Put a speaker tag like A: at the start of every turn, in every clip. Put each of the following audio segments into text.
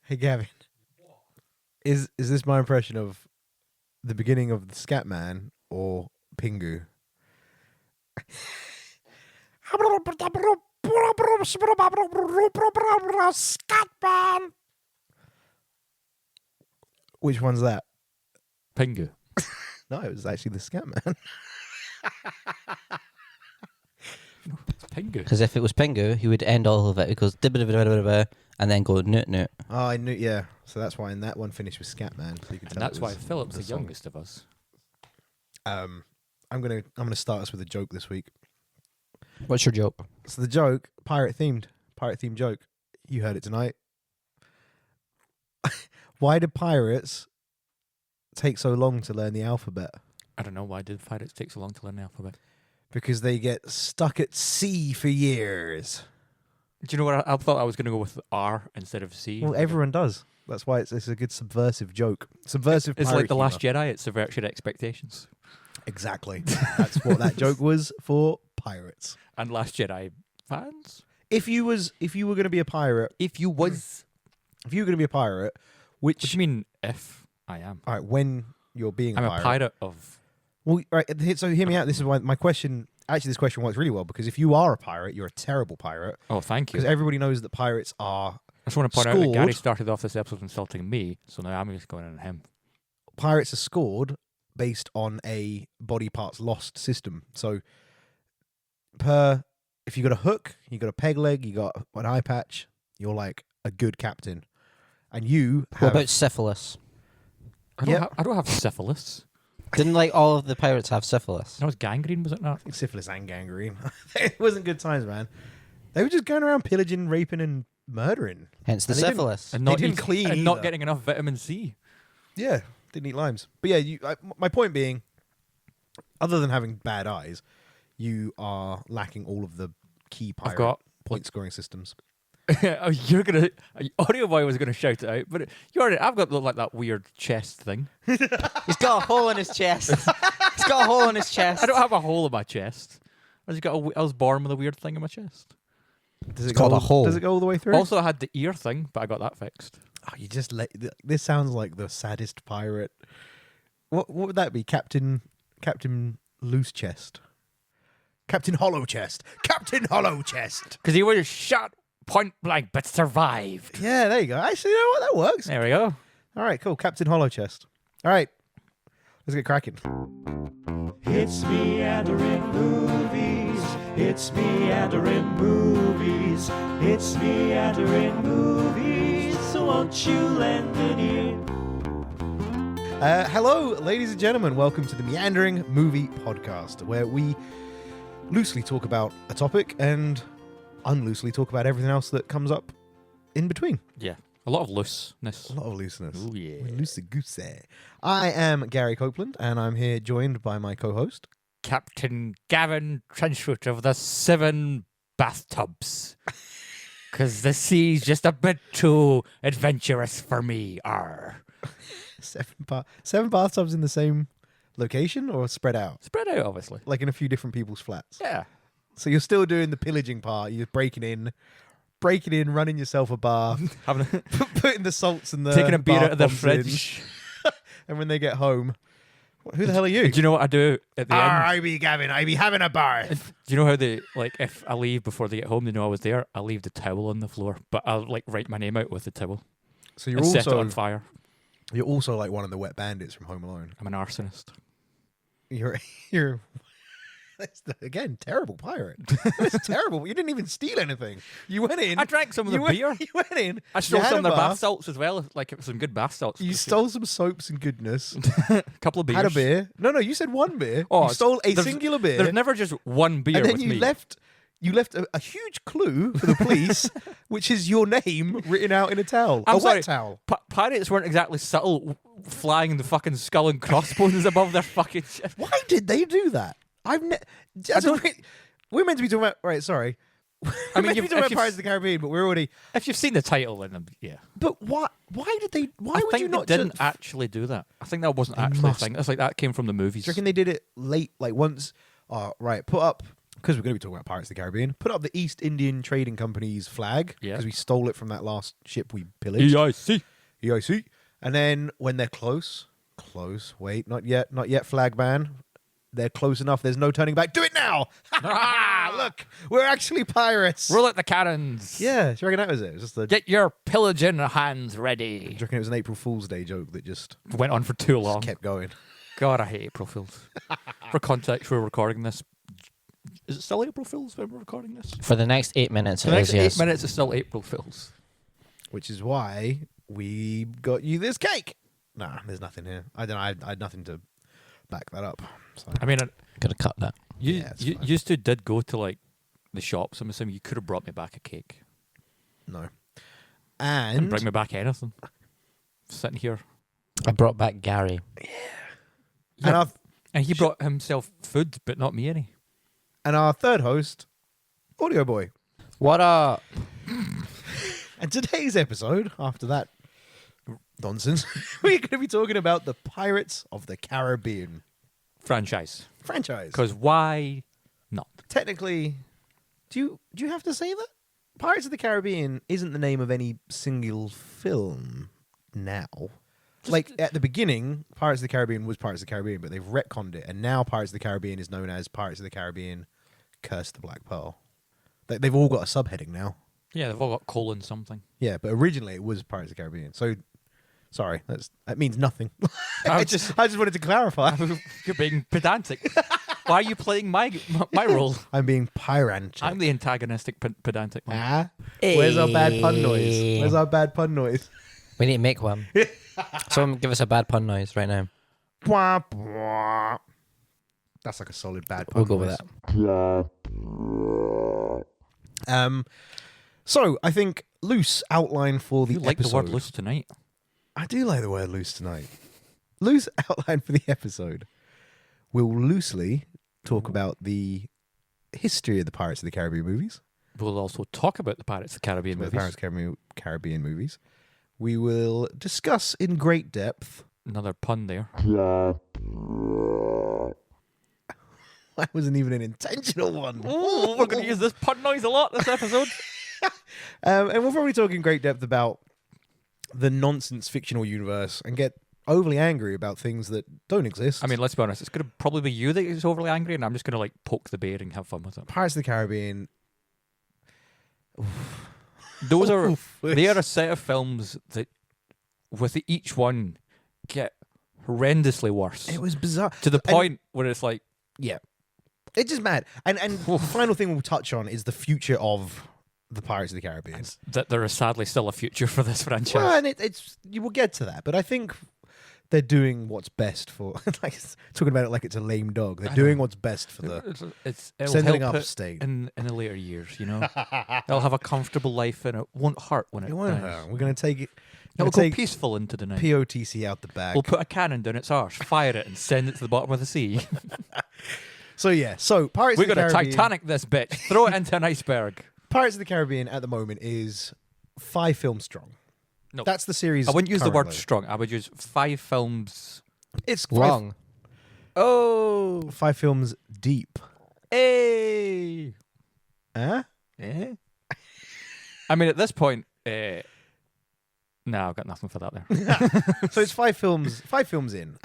A: Hey, Gavin. Is this my impression of the beginning of the Scatman or Pingu? Scatman! Which one's that?
B: Pingu.
A: No, it was actually the Scatman.
B: It's Pingu.
C: Because if it was Pingu, he would end all of it. It goes dibba and then go noot noot.
A: Oh, I knew, yeah. So that's why in that one finished with Scatman. So you can
B: And
A: tell
B: that's
A: it
B: why
A: was
B: Philip's the
A: song.
B: youngest of us.
A: I'm gonna start us with a joke this week.
C: What's your joke?
A: So the joke, pirate themed joke. You heard it tonight. Why do pirates take so long to learn the alphabet?
B: I don't know, why did pirates take so long to learn the alphabet?
A: Because they get stuck at sea for years.
B: Do you know what? I thought I was going to go with R instead of C.
A: Well, everyone does. That's why it's a good subversive joke. Subversive.
B: It's
A: pirate
B: like The Last
A: humor.
B: Jedi. It subverts your expectations.
A: Exactly. That's what that joke was for pirates.
B: And Last Jedi fans?
A: If you were going to be a pirate,
B: If you was...
A: which
B: What do you mean, if I am?
A: all right, when you're being
B: I'm
A: a pirate.
B: a pirate of...
A: Well, right. So hear me out. This is why my question. Actually, this question works really well because if you are a pirate, you're a terrible pirate.
B: Oh, thank you.
A: Because everybody knows that pirates are.
B: I just want to point out that
A: scored.
B: Gary started off this episode insulting me, so now I'm just going on him.
A: Pirates are scored based on a body parts lost system. So, if you got a hook, you got a peg leg, you got an eye patch, you're like a good captain. And you
C: What
A: have.
C: about syphilis?
B: I don't,
A: Yep.
B: I don't have syphilis.
C: Didn't like all of the pirates have syphilis?
B: No, it's gangrene, was it not?
A: Syphilis and gangrene. It wasn't good times, man. They were just going around pillaging, raping, and murdering.
C: Hence the
A: And they didn't-
C: syphilis.
B: And
A: They
B: not
A: didn't
B: eat-
A: clean
B: and not
A: either.
B: getting enough vitamin C.
A: Yeah, didn't eat limes. But yeah, my point being, other than having bad eyes, you are lacking all of the key pirate
B: got-
A: point scoring systems.
B: Oh, you're gonna audio boy was gonna shout it out, but you already. I've got like that weird chest thing.
C: He's got a hole in his chest. He's got a hole in his chest.
B: I don't have a hole in my chest. I was born with a weird thing in my chest.
A: Does
C: It's called a hole.
A: Does it go all the way through?
B: Also, I had the ear thing, but I got that fixed.
A: Oh, you just this sounds like the saddest pirate. What would that be? Captain Loose Chest. Captain Hollow Chest. Captain Hollow Chest.
B: Because he was shot point blank, but survived.
A: Yeah, there you go. Actually, you know what? That works.
B: There we go.
A: All right, cool. Captain Hollow Chest. All right, let's get cracking.
D: It's meandering movies. It's meandering movies. It's meandering movies. So won't you lend an ear?
A: Hello, ladies and gentlemen. Welcome to the Meandering Movie Podcast, where we loosely talk about a topic and unloosely talk about everything else that comes up in between.
B: Yeah, a lot of looseness.
A: A lot of looseness.
B: Oh yeah.
A: Loosey goosey. I am Gary Copeland, and I'm here joined by my co-host.
B: Captain Gavin Trenchfoot of the 7 bathtubs. Because the sea's just a bit too adventurous for me. Arr.
A: 7 bathtubs in the same location or spread out?
B: Spread out, obviously.
A: Like in a few different people's flats.
B: Yeah.
A: So you're still doing the pillaging part. You're breaking in, running yourself a bar, putting the salts and the
B: Taking a beer
A: bath
B: out of the
A: bombs in.
B: fridge.
A: And when they get home, who the hell are you?
B: Do you know what I do at the end?
A: I be Gavin. I be having a bath.
B: Do you know how they, like, if I leave before they get home, they know I was there, I leave the towel on the floor, but I'll, like, write my name out with the towel
A: So you're
B: and set it
A: also
B: on fire.
A: you're also like one of the wet bandits from Home Alone.
B: I'm an arsonist.
A: You're that's again terrible pirate. It's terrible. You didn't even steal anything. You went in.
B: I drank some of the
A: you went,
B: beer.
A: You went in.
B: I stole
A: you had
B: some of
A: a
B: their
A: bath,
B: bath salts as well, like some good bath salts.
A: You stole some soaps and goodness.
B: a couple of beers.
A: Had a beer. No, you said one beer.
B: Oh,
A: you stole a
B: there's-
A: singular beer.
B: There's never just one beer
A: and then
B: with
A: you
B: me.
A: left a huge clue for the police, which is your name written out in a towel.
B: I'm
A: a
B: sorry.
A: wet towel.
B: Pirates weren't exactly subtle, flying the fucking skull and crossbones above their fucking ship.
A: Why did they do that? We're meant to be talking about. Right, sorry.
B: I mean,
A: we're meant to be
B: if
A: talking about
B: you've-
A: Pirates of the Caribbean, but we're already.
B: If you've seen the title, then yeah.
A: But what? Why did they? Why
B: I
A: would
B: think
A: you not
B: they didn't
A: just?
B: actually do that. I think that wasn't
A: They
B: actually a
A: must.
B: thing. That's like that came from the
A: Do
B: movies.
A: you reckon they did it late? Like once. Oh, right. Put up because we're going to be talking about Pirates of the Caribbean, put up the East Indian Trading Company's flag
B: Yeah.
A: because we stole it from that last ship we pillaged.
B: EIC.
A: EIC. And then when they're close, wait, not yet, flag ban. They're close enough. There's no turning back. Do it now. Look, we're actually pirates.
B: Roll at the cannons.
A: Yeah, do you reckon that was it? It was just
B: Get your pillaging hands ready.
A: do you reckon it was an April Fool's Day joke that just
B: Went on for too long.
A: kept going?
B: God, I hate April Fools. For context, we're recording this. Is it still April Fools when we're recording this?
C: For the next 8 minutes,
B: The
C: it
B: next
C: is,
B: 8
C: yes.
B: minutes is still April Fools.
A: Which is why we got you this cake. Nah, there's nothing here. I don't know. I had nothing to back that up. So.
B: I mean,
C: Gotta cut that.
B: you
A: Yeah, it's
B: you
A: fine.
B: used to did go to like the shops. I'm assuming you could have brought me back a cake
A: No.
B: and
A: And
B: bring me back anything. Sitting here,
C: I brought back Gary.
B: and he brought himself food, but not me any.
A: our third host, Audio Boy.
C: What up?
A: And today's episode, after that nonsense, we're going to be talking about the Pirates of the Caribbean
B: Franchise,
A: franchise.
B: because why not?
A: Technically, do you have to say that? Pirates of the Caribbean isn't the name of any single film now. Like, at the beginning, Pirates of the Caribbean was Pirates of the Caribbean, but they've retconned it, and now Pirates of the Caribbean is known as Pirates of the Caribbean Curse of the Black Pearl. They've all got a subheading now.
B: Yeah, they've all got colon something.
A: Yeah, but originally it was Pirates of the Caribbean. So, sorry, that means nothing.
B: I
A: I
B: was
A: just wanted to clarify.
B: You're being pedantic. Why are you playing my role?
A: I'm being pyrantic.
B: I'm the antagonistic pedantic one.
A: Ah, where's our bad pun noise? Where's our bad pun noise?
C: We need to make one. Someone give us a bad pun noise right now.
A: Bwah, bwah. That's like a solid bad pun
C: We'll go
A: noise.
C: with that.
A: So I think loose outline for the
B: You like the
A: episode.
B: word loose tonight.
A: I do like the word loose tonight. Loose outline for the episode. We'll loosely talk about the history of the Pirates of the Caribbean movies.
B: We'll also talk about the Pirates of the Caribbean
A: The
B: movies.
A: Pirates of the Caribbean movies. We will discuss in great depth.
B: Another pun there.
A: That wasn't even an intentional one.
B: Oh, we're going to use this pun noise a lot this episode.
A: And we'll probably talk in great depth about the nonsense fictional universe and get overly angry about things that don't exist.
B: I mean, let's be honest. It's going to probably be you that is overly angry, and I'm just going to like poke the bear and have fun with it.
A: Pirates of the Caribbean.
B: Those are
A: Oof.
B: they are a set of films that, with each one, get horrendously worse
A: It was bizarre.
B: to the
A: And-
B: point where it's like,
A: Yeah. It's just mad. And the final thing we'll touch on is the future of the Pirates of the Caribbean.
B: that there is sadly still a future for this franchise.
A: Well, and it's you will get to that, but I think they're doing what's best for like talking about it like it's a lame dog. They're
B: I
A: doing
B: know.
A: what's best for the
B: It'll
A: sending
B: help it
A: upstate.
B: in the later years, you know. They'll have a comfortable life and it won't hurt when it
A: It won't
B: dies.
A: hurt. We're gonna take it.
B: It'll
A: We'll
B: go
A: take
B: peaceful into the night.
A: POTC out the back.
B: We'll put a cannon down its arse, fire it, and send it to the bottom of the sea.
A: So Pirates
B: We're
A: of the
B: going to
A: Caribbean.
B: Titanic this bitch. Throw it into an iceberg.
A: Pirates of the Caribbean at the moment is 5 films strong.
B: No.
A: That's the series.
B: I wouldn't use the word
A: currently.
B: strong. I would use 5 films.
A: It's
C: Long.
B: Oh,
A: 5 films deep.
B: hey.
A: Huh?
B: Eh? I mean, at this point, no, I've got nothing for that there.
A: So it's 5 films. 5 films in.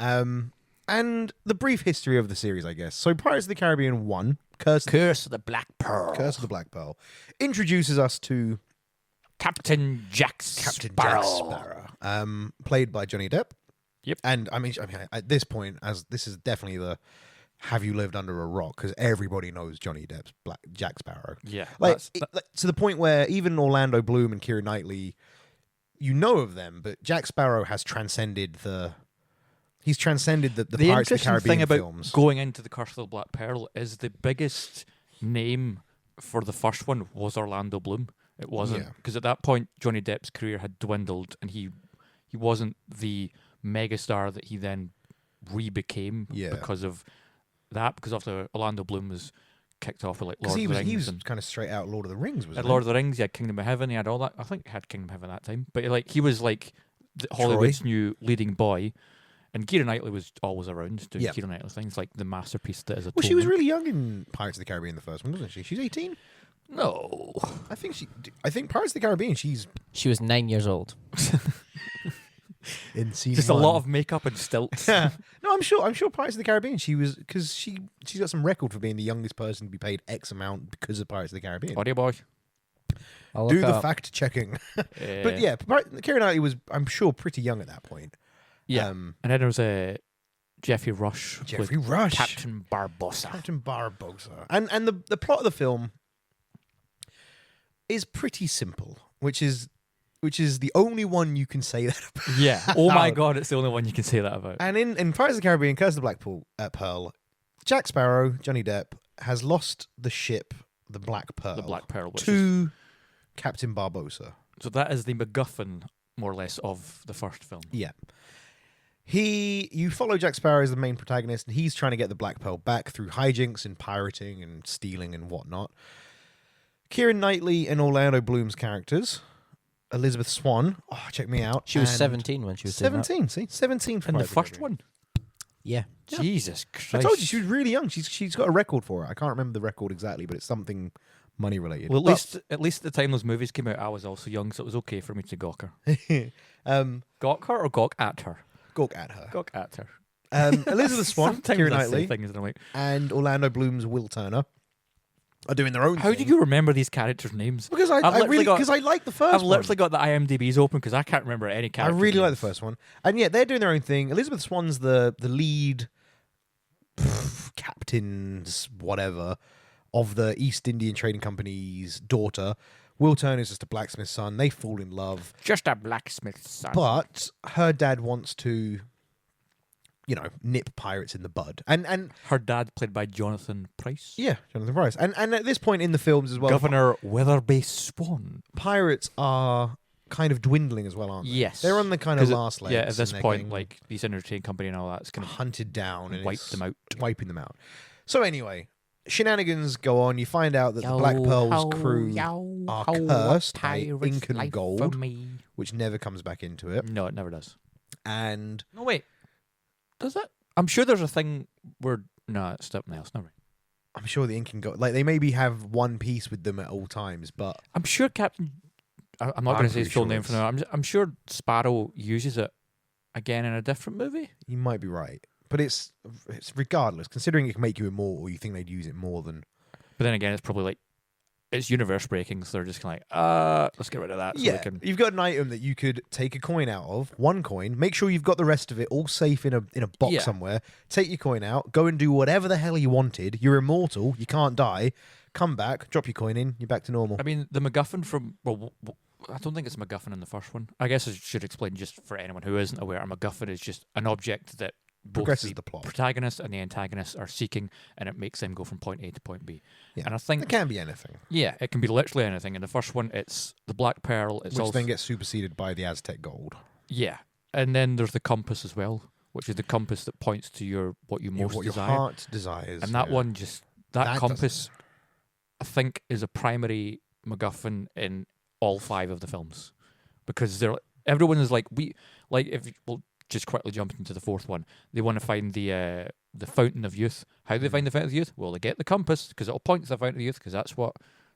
A: And the brief history of the series, I guess. So Pirates of the Caribbean 1,
B: Curse of the Black Pearl.
A: Curse of the Black Pearl, introduces us to
B: Captain Jack
A: Captain
B: Sparrow.
A: Jack Sparrow, played by Johnny Depp.
B: Yep.
A: And I mean, at this point, as this is definitely the have you lived under a rock, because everybody knows Johnny Depp's Jack Sparrow.
B: Yeah.
A: Like,
B: that's-
A: like, to the point where even Orlando Bloom and Keira Knightley, you know of them, but Jack Sparrow has transcended the. He's transcended the
B: the
A: Pirates of the
B: interesting
A: Caribbean
B: thing about
A: films.
B: going into the Curse of the Black Pearl is the biggest name for the first one was Orlando Bloom. It wasn't
A: Yeah.
B: because at that point Johnny Depp's career had dwindled and he wasn't the megastar that he then re-became
A: Yeah.
B: because of that. Because after Orlando Bloom was kicked off with like Lord
A: Because
B: of the
A: he
B: Rings
A: was
B: and
A: kind of straight out Lord of the Rings, wasn't
B: at
A: he?
B: Lord of the Rings, he had Kingdom of Heaven, he had all that. I think he had Kingdom of Heaven at that time, but like he was like Hollywood's new leading boy. And Keira Knightley was always around doing
A: Yeah.
B: Keira Knightley things, like the masterpiece that is a
A: Well, she was really young in Pirates of the Caribbean, the first one, wasn't she? She's 18.
B: No.
A: I think Pirates of the Caribbean. She's
C: She was 9 years old.
A: in season
B: Just a lot of makeup and stilts.
A: No, I'm sure Pirates of the Caribbean. She was because she's got some record for being the youngest person to be paid X amount because of Pirates of the Caribbean.
B: Audio boy.
C: I'll
A: Do
C: look
A: the
C: up.
A: fact checking. But yeah, Keira Knightley was, I'm sure, pretty young at that point.
B: Yeah.
A: Um,
B: And then there was Jeffrey Rush.
A: Jeffrey
B: with
A: Rush,
B: Captain Barbossa.
A: Captain Barbossa, and the plot of the film is pretty simple, which is the only one you can say that about.
B: Yeah. Oh my God, it's the only one you can say that about.
A: And in Pirates of the Caribbean, Curse of the Black Pearl, Jack Sparrow, Johnny Depp, has lost the ship, the Black Pearl,
B: The Black Pearl. Which is,
A: to Captain Barbossa.
B: so that is the MacGuffin, more or less, of the first film.
A: Yeah. You follow Jack Sparrow as the main protagonist, and he's trying to get the Black Pearl back through hijinks and pirating and stealing and whatnot. Keira Knightley and Orlando Bloom's characters, Elizabeth Swann, check me out.
C: She was
A: and
C: 17 when she was doing that.
A: 17, see? 17 for
B: And the
A: Pirates of
B: first
A: Caribbean.
B: one?
C: Yeah.
B: Jesus Christ.
A: I told you, she was really young. She's got a record for it. I can't remember the record exactly, but it's something money related.
B: Well, at least at the time those movies came out, I was also young, so it was okay for me to gawk her. Gawk her or gawk at her?
A: Gawk at her.
B: Gawk at her.
A: Elizabeth Swann,
B: Sometimes
A: Keira
B: I say
A: Knightley,
B: things and I'm like,
A: and Orlando Bloom's Will Turner are doing their own
B: how
A: thing.
B: do you remember these characters' names?
A: Because
B: I've
A: I
B: literally
A: really
B: got-
A: because I like the 1st
B: I've
A: one.
B: literally got the IMDb's open because I can't remember any
A: I
B: character.
A: really like the first one, and yeah, they're doing their own thing. Elizabeth Swann's the lead captain's whatever of the East Indian Trading Company's daughter. Will Turner's just a blacksmith's son. They fall in love,
B: Just a blacksmith's son.
A: but her dad wants to, nip pirates in the bud, and
B: Her dad, played by Jonathan Pryce.
A: yeah, Jonathan Pryce, and at this point in the films as well,
B: Governor Weatherby Swan.
A: pirates are kind of dwindling as well, aren't they?
B: Yes.
A: They're on the kind of
B: 'Cause
A: last legs.
B: Yeah, at this
A: and they're
B: point,
A: getting
B: like, these entertainment company and all that's going to
A: hunted down and
B: wipe
A: it's
B: them out.
A: wiping them out. So anyway, shenanigans go on. You find out that the Black Pearl's crew are cursed by Incan gold, which never comes back into it.
B: No, it never does.
A: And
B: No, wait. Does it? I'm sure there's a thing where... No, it's something else. Never mind.
A: I'm sure the Incan gold, like they maybe have one piece with them at all times, but
B: I'm sure Captain... I'm not
A: I'm
B: going to say
A: pretty
B: his full
A: sure
B: name for now. I'm sure Sparrow uses it again in a different movie.
A: you might be right. But it's regardless, considering it can make you immortal, you think they'd use it more than...
B: But then again, it's probably like... It's universe breaking, so they're just kind of like, let's get rid of that. So we
A: Yeah,
B: can...
A: you've got an item that you could take a coin out of, one coin, make sure you've got the rest of it all safe in a box
B: Yeah.
A: somewhere, take your coin out, go and do whatever the hell you wanted, you're immortal, you can't die, come back, drop your coin in, you're back to normal.
B: I mean, the MacGuffin from... Well, I don't think it's a MacGuffin in the first one. I guess I should explain just for anyone who isn't aware, a MacGuffin is just an object that both
A: Progresses the plot.
B: protagonist and the antagonist are seeking, and it makes them go from point A to point B.
A: Yeah.
B: And I think...
A: It can be anything,
B: Yeah, it can be literally anything. In the first one, it's the Black Pearl. It's
A: which
B: also...
A: then gets superseded by the Aztec gold.
B: Yeah. And then there's the compass as well, which is the compass that points to what you most
A: What your
B: desire.
A: heart desires.
B: And that
A: yeah.
B: one just... That
A: That
B: compass, I think, is a primary MacGuffin in all 5 of the films. Because everyone is like... We'll just quickly jump into the 4th one. They want to find the Fountain of Youth. How do they find the Fountain of Youth? Well, they get the compass, because it'll point to the Fountain of Youth, because that's what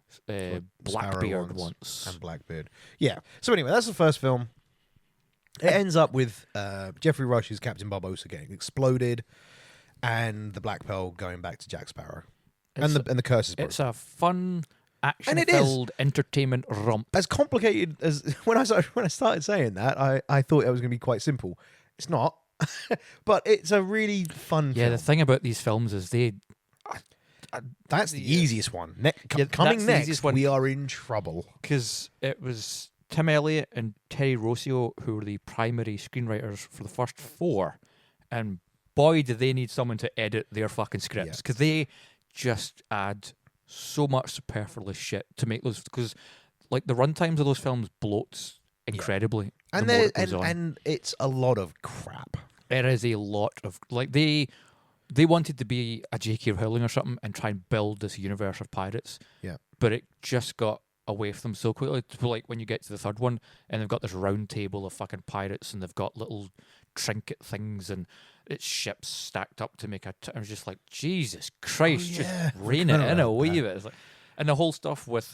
A: Sparrow
B: Blackbeard wants.
A: And Blackbeard. Yeah. So anyway, that's the first film. It ends up with Jeffrey Rush's Captain Barbossa getting exploded, and the Black Pearl going back to Jack Sparrow, and the curse is broken.
B: It's a fun,
A: And it is.
B: action-filled entertainment romp.
A: As complicated as when I started saying that, I thought it was going to be quite simple. It's not, but it's a really fun.
B: Yeah,
A: film.
B: the thing about these films is
A: That's the easiest one.
B: Yeah,
A: Coming
B: that's the
A: next,
B: easiest one.
A: we are in trouble.
B: because it was Tim Elliott and Terry Rossio who were the primary screenwriters for the first 4, and boy, did they need someone to edit their fucking scripts, because they just add so much superfluous shit to make those, because like the runtimes of those films bloats incredibly.
A: And
B: the more
A: there
B: it goes on.
A: and it's a lot of crap.
B: It is a lot of like they wanted to be a J.K. Rowling or something and try and build this universe of pirates.
A: Yeah.
B: But it just got away from them so quickly. So like when you get to the 3rd one and they've got this round table of fucking pirates and they've got little trinket things and its ships stacked up to make I was just like, Jesus Christ,
A: yeah.
B: just rein it in a wee
A: that.
B: bit. It's like, and the whole stuff with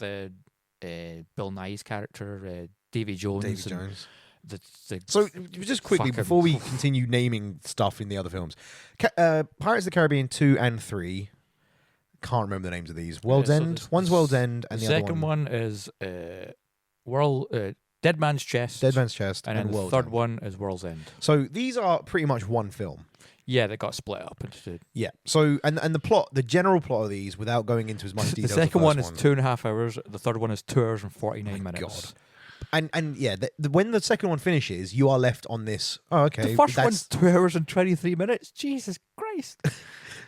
B: Bill Nye's character, Davy Jones.
A: Davy Jones.
B: The
A: So, just quickly,
B: fucking-
A: before we continue naming stuff in the other films, Pirates of the Caribbean 2 and 3, can't remember the names of these. World's
B: so
A: End.
B: the-
A: One's World's End, and
B: the
A: the other
B: second one is Dead Man's Chest.
A: Dead Man's Chest,
B: and then the
A: World's
B: third
A: End.
B: one is World's End.
A: So, these are pretty much one film.
B: Yeah, they got split up into.
A: Yeah. So, and the plot, the general plot of these, without going into as much
B: The
A: detail. as
B: second
A: the
B: one
A: first
B: is 2.5 hours. The third one is 2 hours and 49
A: My
B: minutes.
A: God. And yeah, when the second one finishes, you are left on this. Oh, okay.
B: The first
A: that's,
B: one's 2 hours and 23 minutes. Jesus Christ!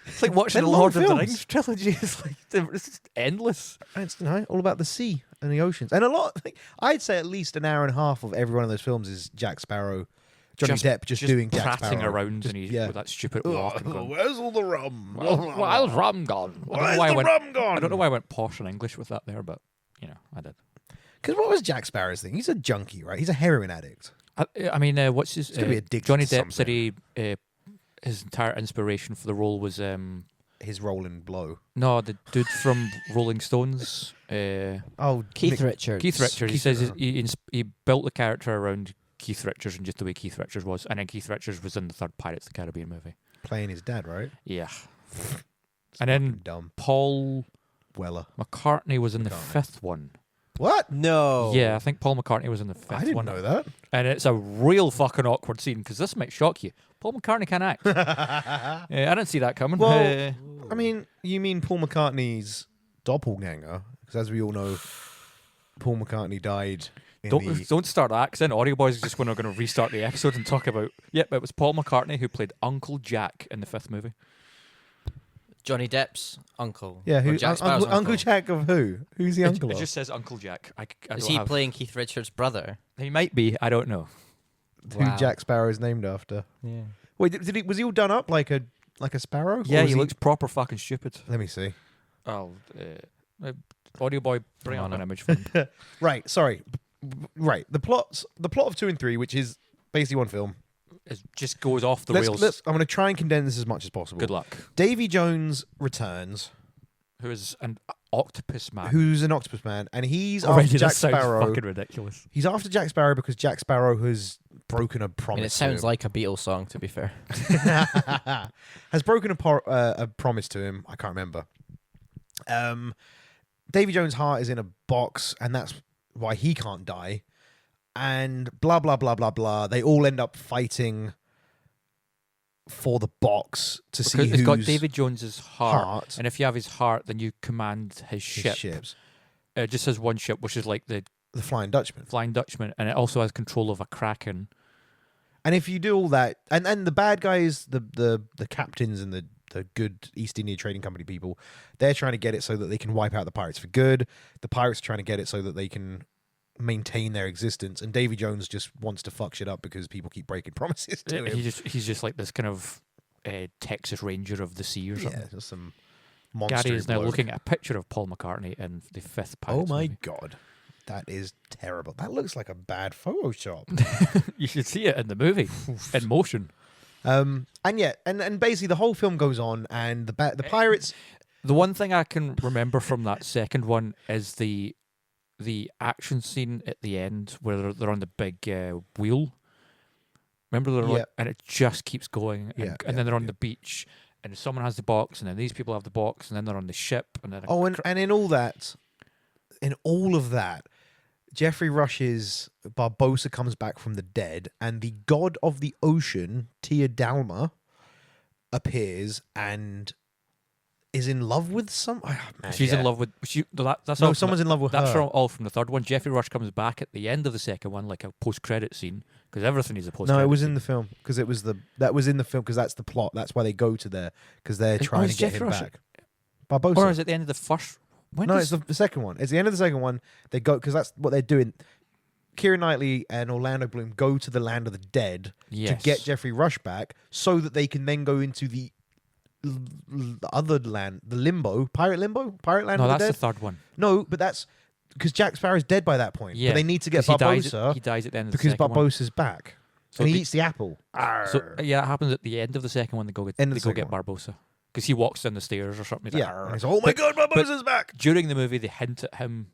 B: It's like watching
A: They're
B: the Lord
A: long
B: of the
A: films.
B: Rings trilogy. It's just endless.
A: It's all about the sea and the oceans, and a lot. I'd say at least an hour and a half of every one of those films is Jack Sparrow, Johnny Depp just doing Jack
B: prattling
A: Sparrow.
B: around and he's with that stupid walk and going,
A: Where's all the rum?
B: "Where's rum gone?"
A: Where's the rum gone?
B: I don't know why I went posh in English with that there, but I did.
A: Because what was Jack Sparrow's thing? He's a junkie, right? He's a heroin addict.
B: I mean, what's his?
A: He's gonna be addicted
B: Johnny
A: to
B: Depp said his entire inspiration for the role was
A: His role in Blow.
B: no, the dude from Rolling Stones.
A: Oh,
C: Keith Richards.
B: Keith Richards. He
A: Keith
B: says
A: Richards.
B: he built the character around Keith Richards and just the way Keith Richards was, and then Keith Richards was in the third Pirates of the Caribbean movie.
A: Playing his dad, right?
B: Yeah, and then
A: Dumb.
B: Paul
A: Weller.
B: McCartney was in the
A: McCartney.
B: fifth one.
A: What?
C: No.
B: Yeah, I think Paul McCartney was in the fifth
A: I didn't
B: one.
A: know that.
B: And it's a real fucking awkward scene because this might shock you. Paul McCartney can act. I didn't see that coming.
A: Well, I mean, you mean Paul McCartney's doppelganger? Because as we all know, Paul McCartney died in the...
B: don't start that because then Audio Boys is just going to restart the episode and talk about. Yep, it was Paul McCartney who played Uncle Jack in the fifth movie.
C: Johnny Depp's uncle.
A: Yeah,
C: Or
A: who,
C: Jack Sparrow's
A: Uncle Jack of who? Who's the uncle
B: It
A: of?
B: just says Uncle Jack. I
C: Is
B: don't
C: he
B: have-
C: playing Keith Richards' brother?
B: He might be. I don't know.
A: Who
C: Wow.
A: Jack Sparrow is named after.
C: Yeah.
A: Wait, did he? Was he all done up like a sparrow?
B: Yeah,
A: Or was
B: he looks proper fucking stupid.
A: Let me see.
B: Oh, Audio Boy, bring
C: I'm
B: up
C: on
B: an
C: it.
B: image for him.
A: Right. Sorry. Right. The plot of 2 and 3, which is basically one film.
B: It just goes off the
A: I'm
B: rails.
A: going to try and condense this as much as possible.
B: Good luck.
A: Davy Jones returns,
B: Who is an octopus man?
A: who's an octopus man, and he's
B: Already
A: after Jack
B: this sounds
A: Sparrow.
B: fucking ridiculous.
A: He's after Jack Sparrow because Jack Sparrow has broken a
C: I
A: promise.
C: mean, it sounds like a Beatles song, to be fair.
A: has broken a promise to him. I can't remember. Davy Jones' heart is in a box, and that's why he can't die. And blah blah blah blah blah. They all end up fighting for the box to see
B: Because
A: who's
B: it's got David Jones's heart,
A: heart
B: and if you have his heart, then you command his
A: his
B: ship.
A: ships.
B: It just has one ship, which is like the
A: The Flying Dutchman.
B: Flying Dutchman, and it also has control of a Kraken.
A: And if you do all that, and the bad guys, the captains and the good East India Trading Company people, they're trying to get it so that they can wipe out the pirates for good. The pirates are trying to get it so that they can maintain their existence. And Davy Jones just wants to fuck shit up because people keep breaking promises to him.
B: He's just like this kind of Texas Ranger of the sea or something.
A: Yeah, just some monster.
B: Gary is now looking at a picture of Paul McCartney in the fifth
A: Oh
B: Pirates
A: my
B: movie.
A: god, that is terrible. That looks like a bad Photoshop.
B: You should see it in the movie in motion.
A: And basically the whole film goes on, and the pirates.
B: The one thing I can remember from that second one is the action scene at the end where they're on the big wheel. Remember, they're like, and it just keeps going, and then they're on the beach, and someone has the box, and then these people have the box, and then they're on the ship, and then
A: And in all of that, Jeffrey Rush's Barbossa comes back from the dead, and the god of the ocean, Tia Dalma, appears and is in love with some. Oh, man,
B: she's
A: yeah.
B: in love with. That's
A: No,
B: all
A: someone's in love with
B: That's
A: her.
B: all from the third one. Jeffrey Rush comes back at the end of the second one, like a post-credit scene, because everything is a post.
A: No, it was in the film because that was in the film because that's the plot. That's why they go to there because they're trying to get
B: Jeffrey
A: him
B: Rush-
A: back. Barbossa.
B: Or is it the end of the first? When
A: No,
B: does-
A: it's the second one. It's the end of the second one. They go because that's what they're doing. Keira Knightley and Orlando Bloom go to the land of the dead
B: yes.
A: to get Jeffrey Rush back, so that they can then go into the other land, the pirate land
B: No,
A: of the
B: that's
A: dead.
B: the third one.
A: No, but that's because Jack Sparrow's dead by that point.
B: Yeah,
A: but they need to get
B: 'cause he
A: Barbossa
B: dies at the end of the
A: because
B: second one.
A: Barbossa's back. and he
B: the-
A: eats the apple.
B: So
A: Arr.
B: yeah, it happens at the end of the second one. They go get
A: End of
B: they
A: the
B: go
A: second
B: get
A: one.
B: Barbosa because he walks down the stairs or something. He's
A: Yeah,
B: like, "Arr."
A: and he's like, oh my god, Barbosa's back.
B: During the movie, they hint at him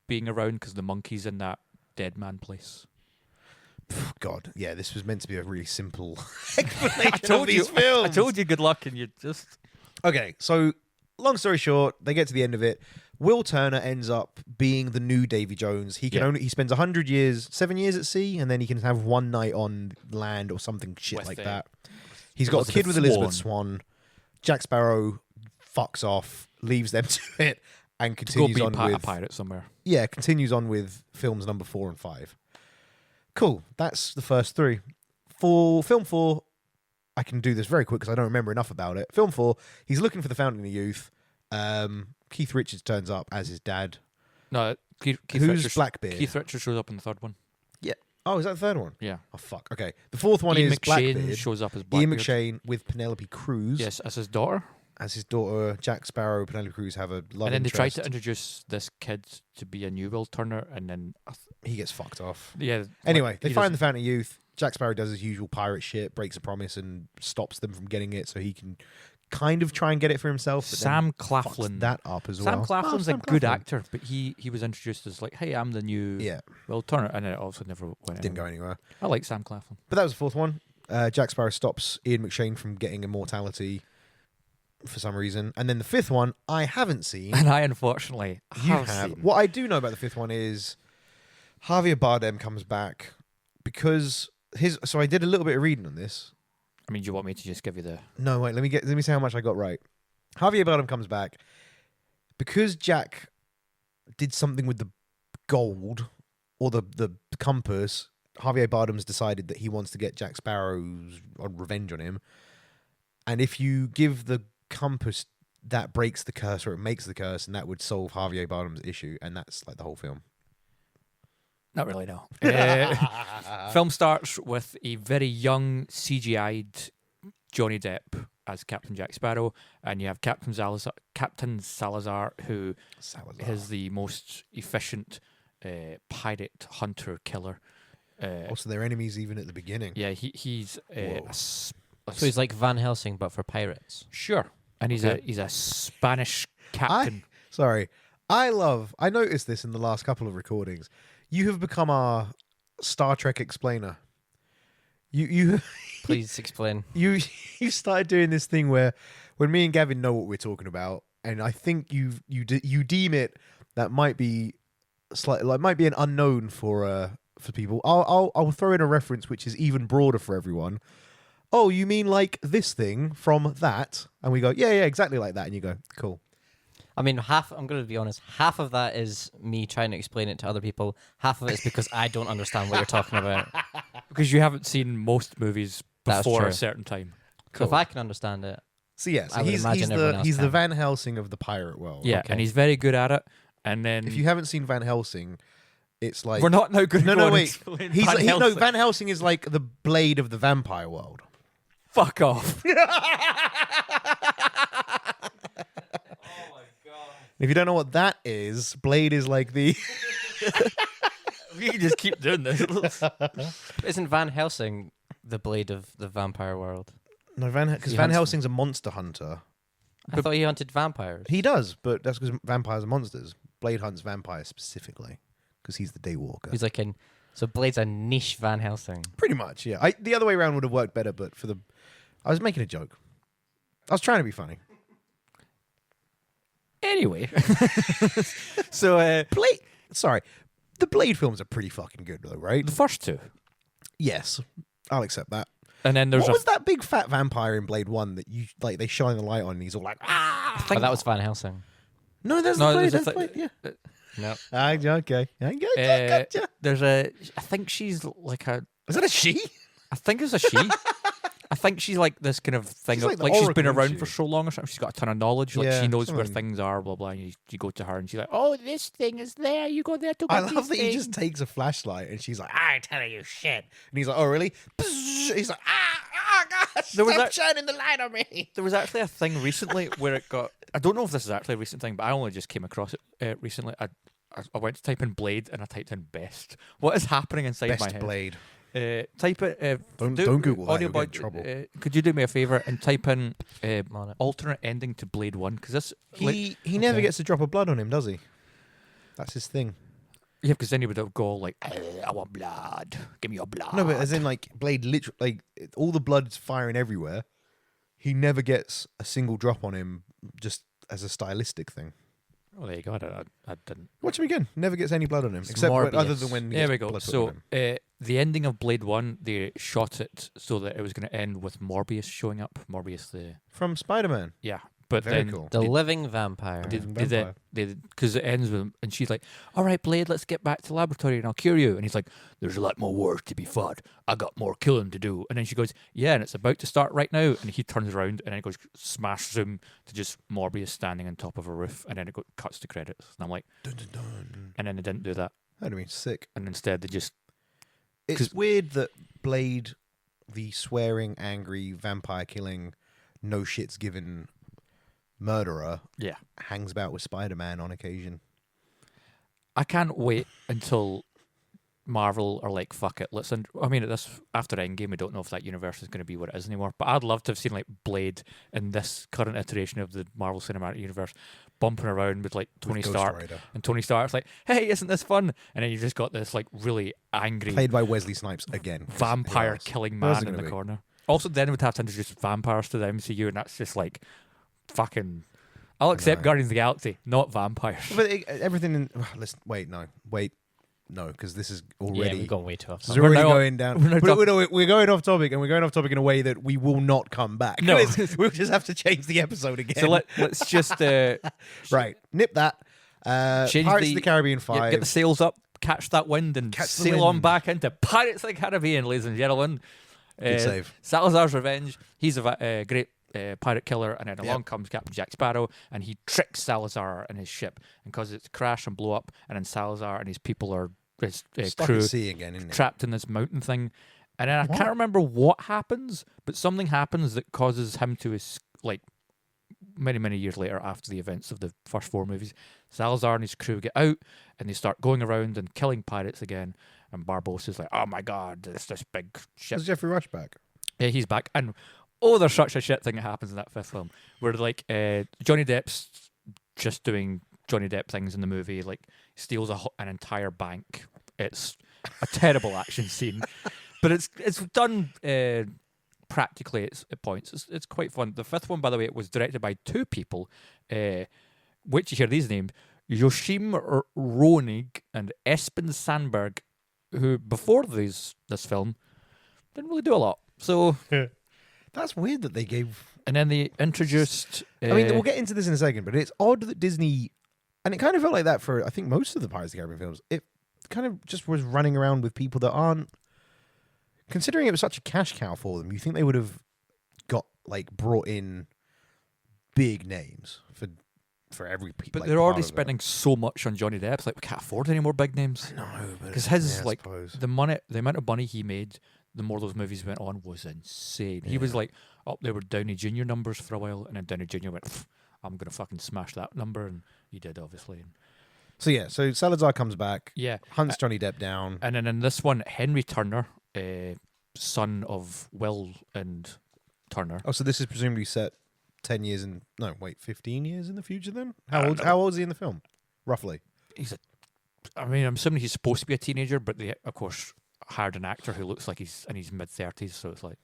B: being around because the monkey's in that dead man place.
A: God, yeah, this was meant to be a really simple explanation
B: I told
A: of these
B: you.
A: films.
B: I told you good luck, and you just.
A: Okay, so long story short, they get to the end of it. Will Turner ends up being the new Davy Jones. He can
B: Yeah.
A: he spends 100 years, 7 years at sea, and then he can have one night on land or something shit
B: With,
A: like
B: uh,
A: that. He's got a kid with Elizabeth Swan. Jack Sparrow fucks off, leaves them to it, and
B: Go
A: continues
B: be
A: on
B: a
A: with
B: pirate somewhere.
A: continues on with films number 4 and 5. Cool. That's the first 3. For film 4, I can do this very quick because I don't remember enough about it. Film 4, he's looking for the Fountain of Youth. Keith Richards turns up as his dad.
B: No, Keith
A: Who's
B: Richards.
A: Blackbeard?
B: Keith Richards shows up in the third one.
A: Oh, is that the third one?
B: Yeah.
A: Oh, fuck. Okay. The fourth one
B: Ian
A: is
B: McShane
A: Blackbeard.
B: shows up as
A: Ian
B: Blackbeard.
A: McShane with Penelope Cruz.
B: Yes, as his daughter.
A: As his daughter, Jack Sparrow, Penelope Cruz have a love
B: And then they
A: interest.
B: tried to introduce this kid to be a new Will Turner, and then
A: He gets fucked off.
B: yeah.
A: Anyway, they
B: he
A: find the
B: doesn't-
A: Fountain of Youth. Jack Sparrow does his usual pirate shit, breaks a promise, and stops them from getting it so he can kind of try and get it for himself. But
B: Sam
A: then fucks
B: Claflin.
A: that up as
B: Sam
A: well.
B: Claflin's
A: Sam
B: a good
A: Claflin.
B: actor, but he was introduced as like, hey, I'm the new
A: Yeah,
B: Will Turner, and then it also never went.
A: didn't go
B: anywhere.
A: anywhere.
B: I like Sam Claflin.
A: But that was the fourth one. Jack Sparrow stops Ian McShane from getting immortality for some reason. And then the fifth one, I haven't seen.
B: And I unfortunately
A: You
B: have
A: have.
B: seen.
A: What I do know about the fifth one is Javier Bardem comes back because his. So I did a little bit of reading on this.
B: I mean, do you want me to just give you the?
A: No, wait. Let me say how much I got right. Javier Bardem comes back because Jack did something with the gold or the compass. Javier Bardem's decided that he wants to get Jack Sparrow's revenge on him, and if you give the compass, that breaks the curse or it makes the curse, and that would solve Javier Bardem's issue, and that's like the whole film.
B: Not really, no. Film starts with a very young CGI'd Johnny Depp as Captain Jack Sparrow, and you have Captain Salazar, who
A: Salazar.
B: is the most efficient pirate hunter killer.
A: Also, they're enemies even at the beginning.
B: Yeah, he's
A: Whoa.
C: So he's like Van Helsing, but for pirates.
B: sure, and he's
A: Okay.
B: a Spanish captain.
A: Sorry. I noticed this in the last couple of recordings. You have become our Star Trek explainer. You
C: Please explain.
A: you started doing this thing where when me and Gavin know what we're talking about, and I think you deem it that might be might be an unknown for people. I'll throw in a reference which is even broader for everyone. Oh, you mean like this thing from that? And we go, yeah, exactly like that. And you go, cool.
C: I mean, I'm going to be honest, half of that is me trying to explain it to other people. Half of it is because I don't understand what you're talking about.
B: Because you haven't seen most movies
C: That's
B: before
C: true.
B: a certain time.
C: So if I can understand it,
A: So yeah,
C: I would
A: he's
C: imagine everyone else
A: the
C: can.
A: Van Helsing of the pirate world.
B: Yeah,
C: Okay.
B: and he's very good at it. And then
A: If you haven't seen Van Helsing, it's like
B: we're not now going to
A: no,
B: go
A: wait.
B: explain
A: He's
B: Van Helsing.
A: Van Helsing is like the Blade of the vampire world.
B: Fuck off.
A: If you don't know what that is, Blade is like the
B: We can just keep doing this.
C: isn't Van Helsing the blade of the vampire world?
A: no because
C: He
A: Van
C: hunts
A: Helsing's a monster hunter.
C: I thought he hunted vampires.
A: He does, but that's because vampires are monsters. Blade hunts vampires specifically because he's the daywalker.
C: He's like so Blade's a niche Van Helsing.
A: Pretty much, yeah. The other way around would have worked better, but I was making a joke. I was trying to be funny.
B: Anyway. So,
A: Blade. Sorry, the Blade films are pretty fucking good, though, right?
B: the first two.
A: Yes, I'll accept that.
B: And then there's
A: What was that big fat vampire in Blade 1 that you like? They shine the light on, and he's all like, ah!
C: But that was Van Helsing.
A: No, there's
B: No,
A: the Blade.
B: there's
A: That's
B: a
A: Blade. Yeah.
C: No.
A: Okay. I gotcha.
B: there's a. I think she's like a.
A: Is that a she?
B: I think it's a she. I think she's like this kind of thing.
A: She's
B: Of,
A: like the
B: like she's been
A: Oracle,
B: around
A: isn't
B: for
A: she?
B: so long or something. She's got a ton of knowledge. Like
A: Yeah,
B: she knows where
A: something.
B: things are. Blah blah. And you go to her and she's like, "Oh, this thing is there. You go there to
A: I
B: get
A: love
B: this
A: that he
B: thing."
A: just takes a flashlight and she's like, I'm telling you shit. And he's like, oh, really? He's like, gosh,
B: There was
A: stop
B: that-
A: shining the light on me.
B: There was actually a thing recently where it got. I don't know if this is actually a recent thing, but I only just came across it recently. I went to type in Blade and I typed in best. What is happening inside my
A: Best
B: head?
A: Blade.
B: Type it.
A: Don't Google that.
B: audio
A: You'll get in
B: boy,
A: trouble.
B: could you do me a favor and type in
C: on it.
B: alternate ending to Blade 1? Because this
A: He never gets a drop of blood on him, does he? That's his thing.
B: yeah, because then he would go like, I want blood. Give me your blood.
A: No, but as in like Blade, literally, like all the blood's firing everywhere. He never gets a single drop on him, just as a stylistic thing.
B: Oh, there you go. I didn't.
A: Watch him again. Never gets any blood on him,
C: It's
A: except other
C: Morbius.
A: than when. he
B: There
A: gets
B: we go.
A: blood put
B: So
A: on him.
B: the ending of Blade 1, they shot it so that it was going to end with Morbius showing up. Morbius,
A: From Spider-Man.
B: yeah. But
A: Very
B: then
A: cool.
C: The living vampire.
A: Vampire.
B: because it ends with, and she's like, all right, Blade, let's get back to the laboratory and I'll cure you. And he's like, there's a lot more work to be fought. I got more killing to do. And then she goes, yeah, and it's about to start right now. And he turns around and then it goes smash zoom to just Morbius standing on top of a roof. And then it cuts to credits. And I'm like,
A: Dun, dun, dun.
B: and then they didn't do that.
A: That'd have been sick.
B: And instead they just,
A: It's weird that Blade, the swearing, angry, vampire killing, no shits given murderer,
B: yeah.
A: hangs about with Spider-Man on occasion.
B: I can't wait until Marvel are like, fuck it, listen. I mean, after Endgame, we don't know if that universe is going to be what it is anymore. But I'd love to have seen like Blade in this current iteration of the Marvel Cinematic Universe bumping around with like Tony
A: With Ghost
B: Stark,
A: Rider.
B: and Tony Stark's like, hey, isn't this fun? And then you just got this like really angry
A: Played by Wesley Snipes again.
B: vampire
A: Who else?
B: killing
A: Who else is
B: man in
A: it
B: the
A: gonna be?
B: corner. Also, then we'd have to introduce vampires to the MCU, and that's just like fucking. I'll accept
A: know.
B: Guardians of the Galaxy, not vampires.
A: But everything in... Listen, wait, no, because this is
C: Yeah,
A: already...
C: we've gone way too off.
A: This is
C: topic.
B: We're
A: already
B: now-
A: going down.
B: we're now
A: We're going off topic, and we're going off topic in a way that we will not come back.
B: No.
A: We'll just have to change the episode again.
B: So let's just
A: right, nip that.
B: Change
A: Pirates of the Caribbean 5.
B: yeah, get the sails up, catch that wind, and
A: Catch the
B: sail on
A: wind.
B: back into Pirates of the Caribbean, ladies and gentlemen.
A: Good save.
B: Salazar's Revenge. He's a great pirate killer, and then along
A: Yep.
B: comes Captain Jack Sparrow, and he tricks Salazar and his ship and causes it to crash and blow up, and then Salazar and his people are his
A: Stuck
B: crew
A: at sea again, isn't it?
B: trapped in this mountain thing. And then I
A: What?
B: can't remember what happens, but something happens that causes him to like many years later, after the events of the first 4 movies, Salazar and his crew get out and they start going around and killing pirates again. And Barbossa's like, oh my god, it's this big ship.
A: Is Jeffrey Rush back?
B: Yeah, he's back. And there's such a shit thing that happens in that 5th film where like Johnny Depp's just doing Johnny Depp things in the movie, like steals an entire bank. It's a terrible action scene, but it's done practically at points. It's quite fun. The 5th one, by the way, it was directed by 2 people, which you hear these names, Joachim Ronig and Espen Sandberg, who before this film didn't really do a lot. So
A: That's weird that they gave...
B: and then they introduced.
A: I mean, we'll get into this in a second, but it's odd that Disney... And it kind of felt like that for, I think, most of the Pirates of the Caribbean films. It kind of just was running around with people that aren't... Considering it was such a cash cow for them, you think they would have brought in big names for every people.
B: But they're already spending so much on Johnny Depp. It's like we can't afford any more big names.
A: No,
B: Because his the amount of money he made, the more those movies went on, was insane. He was like up there with Downey Jr. numbers for a while, and then Downey Jr. went, "I'm gonna fucking smash that number," and he did, obviously.
A: So Salazar comes back,
B: Yeah,
A: hunts Johnny Depp down.
B: and then in this one, Henry Turner, son of Will and Turner.
A: Oh, so this is presumably set 10 years 15 years in the future then?
B: I don't know.
A: How old is he in the film? Roughly.
B: I'm assuming he's supposed to be a teenager, but they, of course, hired an actor who looks like he's in his mid-30s, so it's like,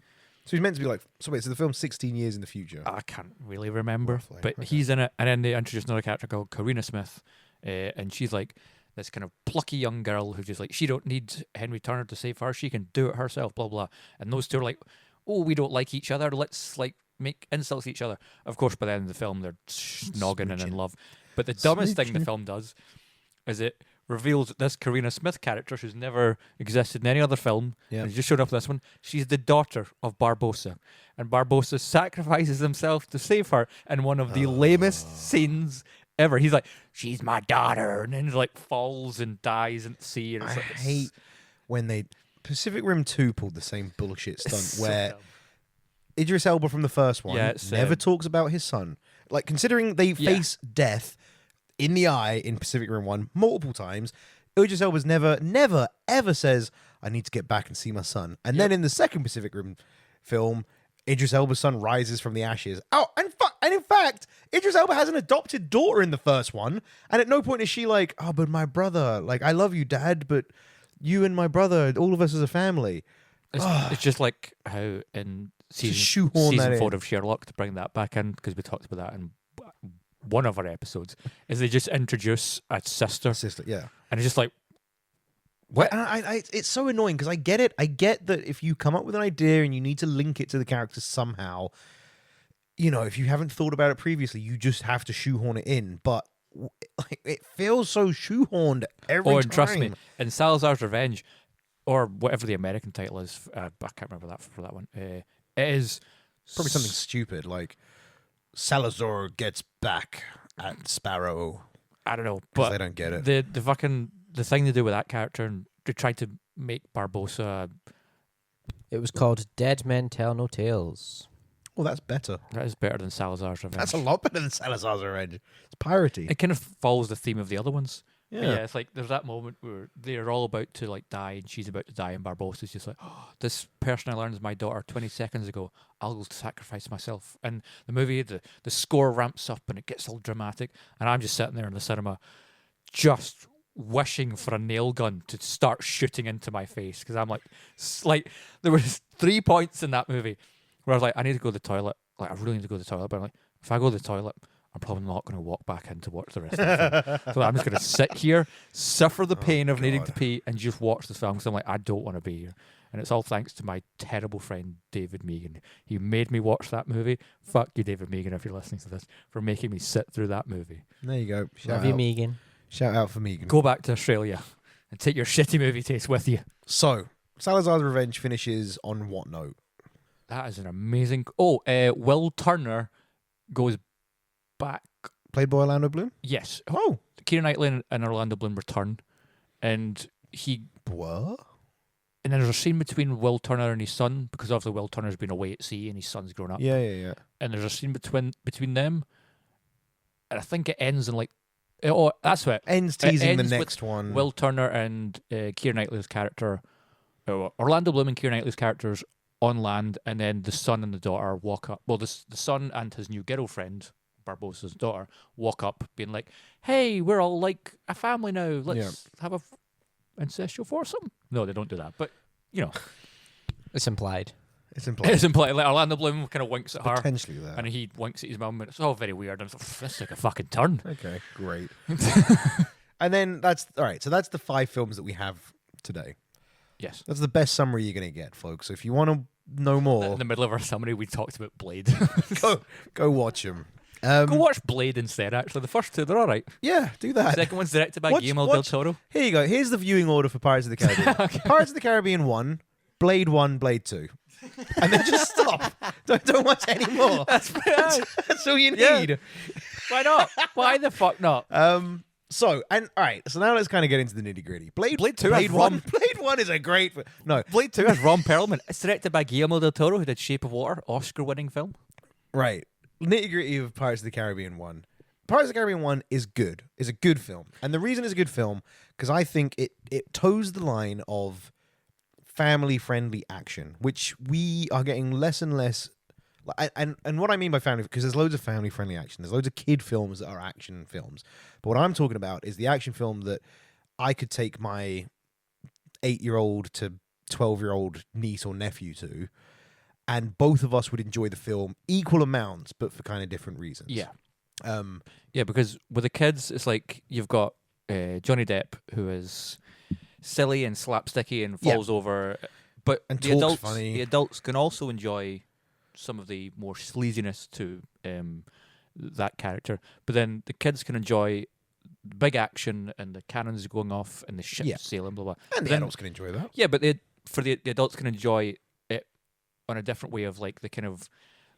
A: So he's meant to be so the film's 16 years in the future.
B: I can't really remember,
A: Roughly,
B: but
A: okay.
B: he's in it. And then they introduced another character called Karina Smith, and she's like this kind of plucky young girl who's just like, she don't need Henry Turner to save her, she can do it herself, blah blah. And those two are like, oh, we don't like each other, let's like make insults to each other. Of course, by the end of the film, they're snogging and in
A: Smooching.
B: love. But the dumbest thing the
A: Smooching.
B: film does is it reveals that this Karina Smith character, who's never existed in any other film,
A: Yeah.
B: and just showed up in this one, she's the daughter of Barbossa. And Barbossa sacrifices himself to save her in one of the lamest scenes ever. He's like, she's my daughter, and then he like falls and dies in the sea. And
A: I
B: it's like,
A: hate when they... Pacific Rim 2 pulled the same bullshit stunt
B: it's so
A: where
B: dumb.
A: Idris Elba from the first one
B: Yeah, it's,
A: never talks about his son. Like, considering they face death in the eye in Pacific Rim 1 multiple times, Idris Elba's never, ever says, I need to get back and see my son. And then in the second Pacific Rim film, Idris Elba's son rises from the ashes. Oh, and in fact, Idris Elba has an adopted daughter in the first one, and at no point is she like, "Oh, but my brother, like, I love you, Dad, but you and my brother, all of us as a family."
B: It's just like how in
A: shoehorn
B: season
A: that
B: 4
A: in.
B: of Sherlock, to bring that back in, because we talked about that in one of our episodes, is they just introduce a sister,
A: Yeah.
B: and it's just like, what?
A: And it's so annoying because I get it. I get that if you come up with an idea and you need to link it to the characters somehow, you know, if you haven't thought about it previously, you just have to shoehorn it in. But like, it feels so shoehorned every time.
B: And trust me, in Salazar's Revenge, or whatever the American title is, I can't remember that for that one. It is
A: Probably something stupid like Salazar gets back at Sparrow.
B: I don't know,
A: 'Cause
B: but
A: they don't get it.
B: The thing they do with that character, and they try to make Barbosa.
C: It was called Dead Men Tell No Tales.
A: Well, that's better.
B: That is better than Salazar's Revenge.
A: That's a lot better than Salazar's Revenge. It's piratey.
B: It kind of follows the theme of the other ones.
A: Yeah.
B: Yeah, it's like there's that moment where they're all about to like die, and she's about to die, and Barbossa's just like, "Oh, this person I learned is my daughter 20 seconds ago. I'll sacrifice myself." And the movie, the score ramps up, and it gets all dramatic, and I'm just sitting there in the cinema, just wishing for a nail gun to start shooting into my face, because I'm like there was 3 points in that movie where I was like, I need to go to the toilet. Like, I really need to go to the toilet, but I'm like, if I go to the toilet, I'm probably not going to walk back in to watch the rest of the film. So I'm just going to sit here, suffer the pain of needing to pee, and just watch the film, because I'm like, I don't want to be here. And it's all thanks to my terrible friend, David Megan. He made me watch that movie. Fuck you, David Megan, if you're listening to this, for making me sit through that movie.
A: There you go.
C: Love you, Megan.
A: Shout out for Megan.
B: Go back to Australia and take your shitty movie taste with you.
A: So, Salazar's Revenge finishes on what note?
B: That is an amazing... Oh, Will Turner goes back.
A: Played by Orlando Bloom?
B: Yes.
A: Oh.
B: Keira Knightley and Orlando Bloom return, and
A: What?
B: and then there's a scene between Will Turner and his son, because obviously Will Turner's been away at sea and his son's grown up.
A: Yeah.
B: And there's a scene between them, and I think it ends in like... Oh, that's what
A: Ends teasing the
B: ends with
A: next one.
B: Will Turner and Keira Knightley's character, Orlando Bloom and Keira Knightley's characters on land, and then the son and the daughter walk up. Well, the son and his new girlfriend, Barbossa's daughter, walk up being like, "Hey, we're all like a family now. Let's have a ancestral foursome." No, they don't do that, but you know,
C: It's implied.
A: It's implied.
B: it's implied. Like Orlando Bloom kind of winks at her,
A: Potentially that.
B: and he winks at his mum, and it's all very weird. And it's like, this took a fucking turn.
A: Okay, great. And then that's all right. So that's the 5 films that we have today.
B: Yes.
A: That's the best summary you're going to get, folks. So if you want to know more,
B: In the middle of our summary, we talked about Blade.
A: go watch them.
B: Go watch Blade instead. Actually, the first two, they're all right.
A: Yeah, do that.
B: The second one's directed by
A: Watch-
B: Guillermo del
A: watch-
B: Toro.
A: Here you go. Here's the viewing order for Pirates of the Caribbean. Pirates of the Caribbean 1, Blade 1, Blade 2. And then just stop. Don't watch any more. That's all you
B: Yeah.
A: need.
B: Why not? Why the fuck not?
A: So now let's kind of get into the nitty gritty. Blade
B: 2
A: Blade
B: has
A: 1.
B: Ron-
A: Blade 1 is a great. No,
B: Blade 2 has Ron Perlman. It's directed by Guillermo del Toro, who did Shape of Water, Oscar-winning film.
A: right. Nitty gritty of Pirates of the Caribbean 1. Pirates of the Caribbean 1 is good. It's a good film. And the reason it's a good film, because I think it toes the line of family-friendly action, which we are getting less and less. And what I mean by family, because there's loads of family-friendly action. There's loads of kid films that are action films. But what I'm talking about is the action film that I could take my 8-year-old to 12-year-old niece or nephew to, and both of us would enjoy the film equal amounts, but for kind of different reasons.
B: Yeah.
A: Um,
B: Yeah, because with the kids, it's like you've got Johnny Depp, who is silly and slapsticky and falls over, but
A: And
B: the
A: talks
B: adults,
A: funny.
B: the adults can also enjoy some of the more sleaziness to that character. But then the kids can enjoy big action and the cannons going off and the ships sailing, blah blah.
A: and
B: But
A: the
B: then-
A: adults can enjoy that.
B: Yeah, but the adults can enjoy it on a different way of like the kind of.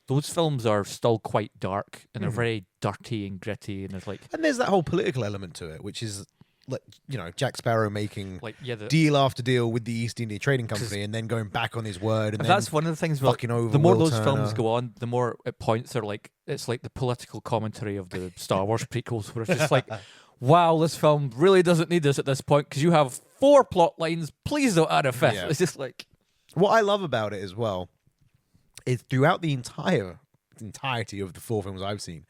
B: Those films are still quite dark and they're very dirty and gritty, and there's like
A: And there's that whole political element to it, which is, like, you know, Jack Sparrow making
B: the
A: deal after deal with the East India Trading Company and then going back on his word. And then
B: that's one of the things.
A: fucking over
B: the more
A: Will
B: those films
A: Turner.
B: go on, the more at points are like it's like the political commentary of the Star Wars prequels, where it's just like, wow, this film really doesn't need this at this point because you have 4 plot lines. Please don't add a 5th.
A: Yeah.
B: It's just like,
A: What I love about it as well is throughout the entirety of the 4 films I've seen,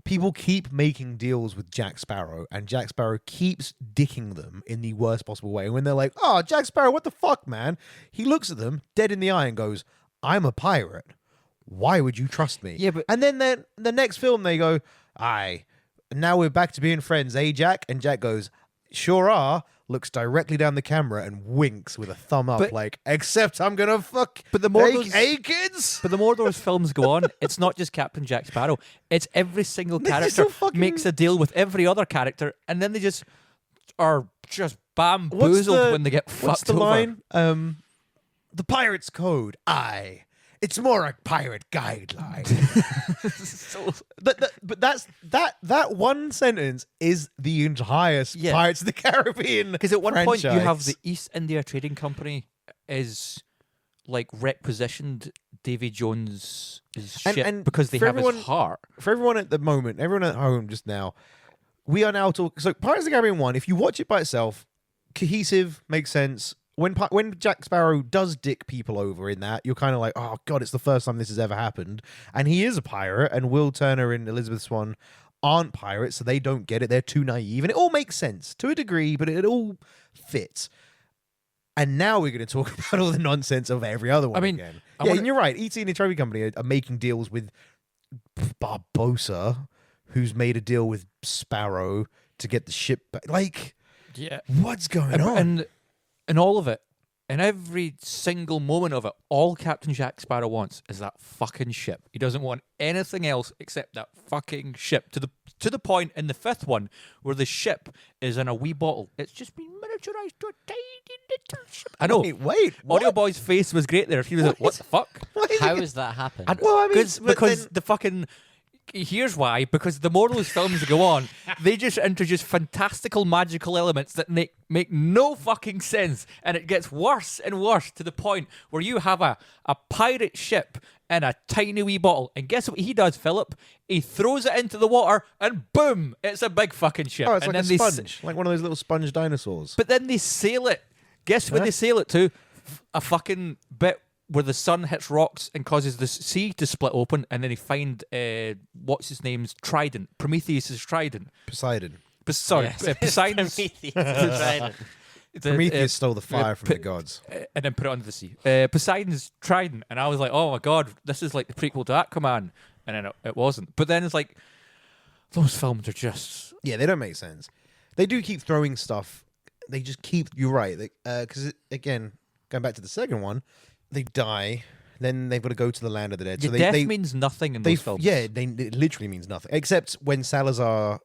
A: people keep making deals with Jack Sparrow, and Jack Sparrow keeps dicking them in the worst possible way. And when they're like, "Oh, Jack Sparrow, what the fuck, man?" He looks at them dead in the eye and goes, "I'm a pirate. Why would you trust me?"
B: Yeah, but-
A: and then the next film they go, "Aye, now we're back to being friends, eh, Jack?" And Jack goes, "Sure are." Looks directly down the camera and winks with a thumb up,
B: But-
A: like, "Except I'm gonna fuck."
B: But the more
A: hey,
B: those-
A: hey, kids.
B: but the more those films go on, it's not just Captain Jack Sparrow. It's every single
A: This is
B: character
A: so fucking-
B: makes a deal with every other character, and then they just are just bamboozled when they get fucked
A: what's the
B: over.
A: line? The pirate's code. Aye. It's more a pirate guideline. but that one sentence is the entire
B: Yeah.
A: Pirates of the Caribbean.
B: Because at one point you have
A: franchise.
B: the East India Trading Company is like requisitioned Davy Jones' ship
A: and
B: because they
A: for
B: have
A: everyone-
B: his heart.
A: For everyone at the moment, everyone at home just now, we are now talking. So Pirates of the Caribbean 1, if you watch it by itself, cohesive, makes sense. When Jack Sparrow does dick people over in that, you're kind of like, "Oh God, it's the first time this has ever happened." And he is a pirate, and Will Turner and Elizabeth Swann aren't pirates, so they don't get it. They're too naive, and it all makes sense to a degree, but it all fits. And now we're going to talk about all the nonsense of every other one again. And you're right. E.T. and the Trophy Company are making deals with Barbossa, who's made a deal with Sparrow to get the ship back. Like,
B: Yeah.
A: what's going on?
B: And all of it, and every single moment of it, all Captain Jack Sparrow wants is that fucking ship. He doesn't want anything else except that fucking ship. To the point in the 5th one where the ship is in a wee bottle. It's just been miniaturized to a tiny little ship. I know.
A: Wait, what?
B: Audio Boy's face was great there. He was like, "What the fuck?"
C: How has that happened?
A: Well, I mean, but
B: because
A: then-
B: the fucking. Here's why: because the more those films go on, they just introduce fantastical magical elements that make no fucking sense, and it gets worse and worse to the point where you have a pirate ship in a tiny wee bottle, and guess what he does, Philip? He throws it into the water, and boom, it's a big fucking ship.
A: Oh, it's
B: and
A: like a
B: then
A: sponge, like one of those little sponge dinosaurs.
B: but then they sail it. Guess where they sail it to? A fucking bit where the sun hits rocks and causes the sea to split open, and then they find what's his name's trident, Prometheus' trident.
A: Poseidon.
C: Yes.
B: Poseidon's
C: Prometheus.
A: Prometheus stole the fire from the gods.
B: and then put it under the sea. Poseidon's trident, and I was like, "Oh my god, this is like the prequel to Aquaman," and then it wasn't. But then it's like those films are just
A: Yeah, they don't make sense. They do keep throwing stuff. They just keep. You're right. Because again, going back to the second one, they die. Then they've got to go to the land of the dead.
B: your
A: So
B: death
A: they
B: means nothing in
A: they
B: those films.
A: yeah, it literally means nothing. Except when Salazar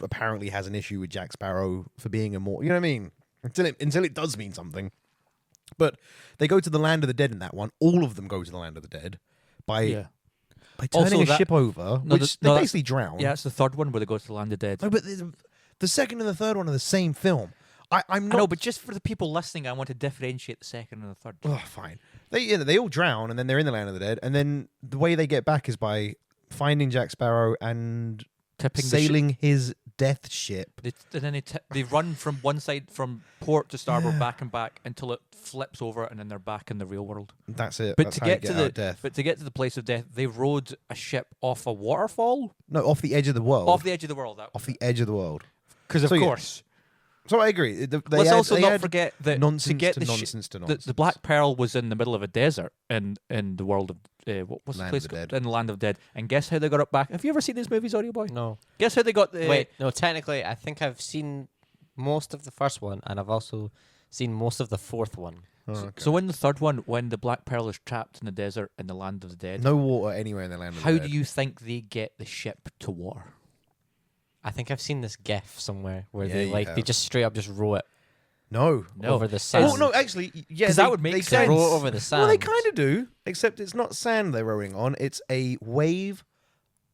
A: apparently has an issue with Jack Sparrow for being immortal. You know what I mean? Until it does mean something. But they go to the land of the dead in that one. All of them go to the land of the dead by
B: Also,
A: turning a
B: that-
A: ship over,
B: No,
A: which
B: no,
A: they
B: that's-
A: basically drown.
B: Yeah, it's the third one where they go to the land of dead.
A: No, but the second and the third one are the same film. I'm
B: I
A: not.
B: know, but just for the people listening, I want to differentiate the second and the third.
A: Oh, fine. They all drown and then they're in the land of the dead, and then the way they get back is by finding Jack Sparrow and
B: Tipping the
A: sailing his death ship.
B: and then they run from one side, from port to starboard, back and back until it flips over, and then they're back in the real world.
A: That's it.
B: But
A: That's
B: to
A: how you
B: get to
A: out
B: the
A: of death.
B: but to get to the place of death, they rode a ship off a waterfall,
A: No, off the edge of the world.
B: off the edge of the world.
A: Off the edge of the world.
B: Because of
A: So, yeah,
B: course.
A: So I agree.
B: Let's also not forget that
A: nonsense
B: to get
A: to
B: the
A: nonsense to
B: the
A: nonsense.
B: Black Pearl was in the middle of a desert in the world of what's
A: Land
B: the
A: of
B: place
A: the
B: called?
A: Dead.
B: In the Land of Dead. And guess how they got it back? Have you ever seen these movies, Audio Boy?
C: No.
B: Guess how they got the
C: Wait, no, technically, I think I've seen most of the first one, and I've also seen most of the fourth one.
A: Oh, okay.
B: So in the third one, when the Black Pearl is trapped in the desert in the Land of the Dead,
A: No water anywhere in the land of
B: how
A: the
B: do
A: dead.
B: you think they get the ship to water?
C: I think I've seen this GIF somewhere where
A: Yeah,
C: they
A: you
C: they
A: have.
C: just straight up just row it
A: No.
B: No.
C: over the sand.
A: Oh, no, actually, yeah.
B: 'Cause that would make
A: they
B: sense.
C: They row
A: can-
C: it over the sand.
A: Well, they kind of do, except it's not sand they're rowing on. It's a wave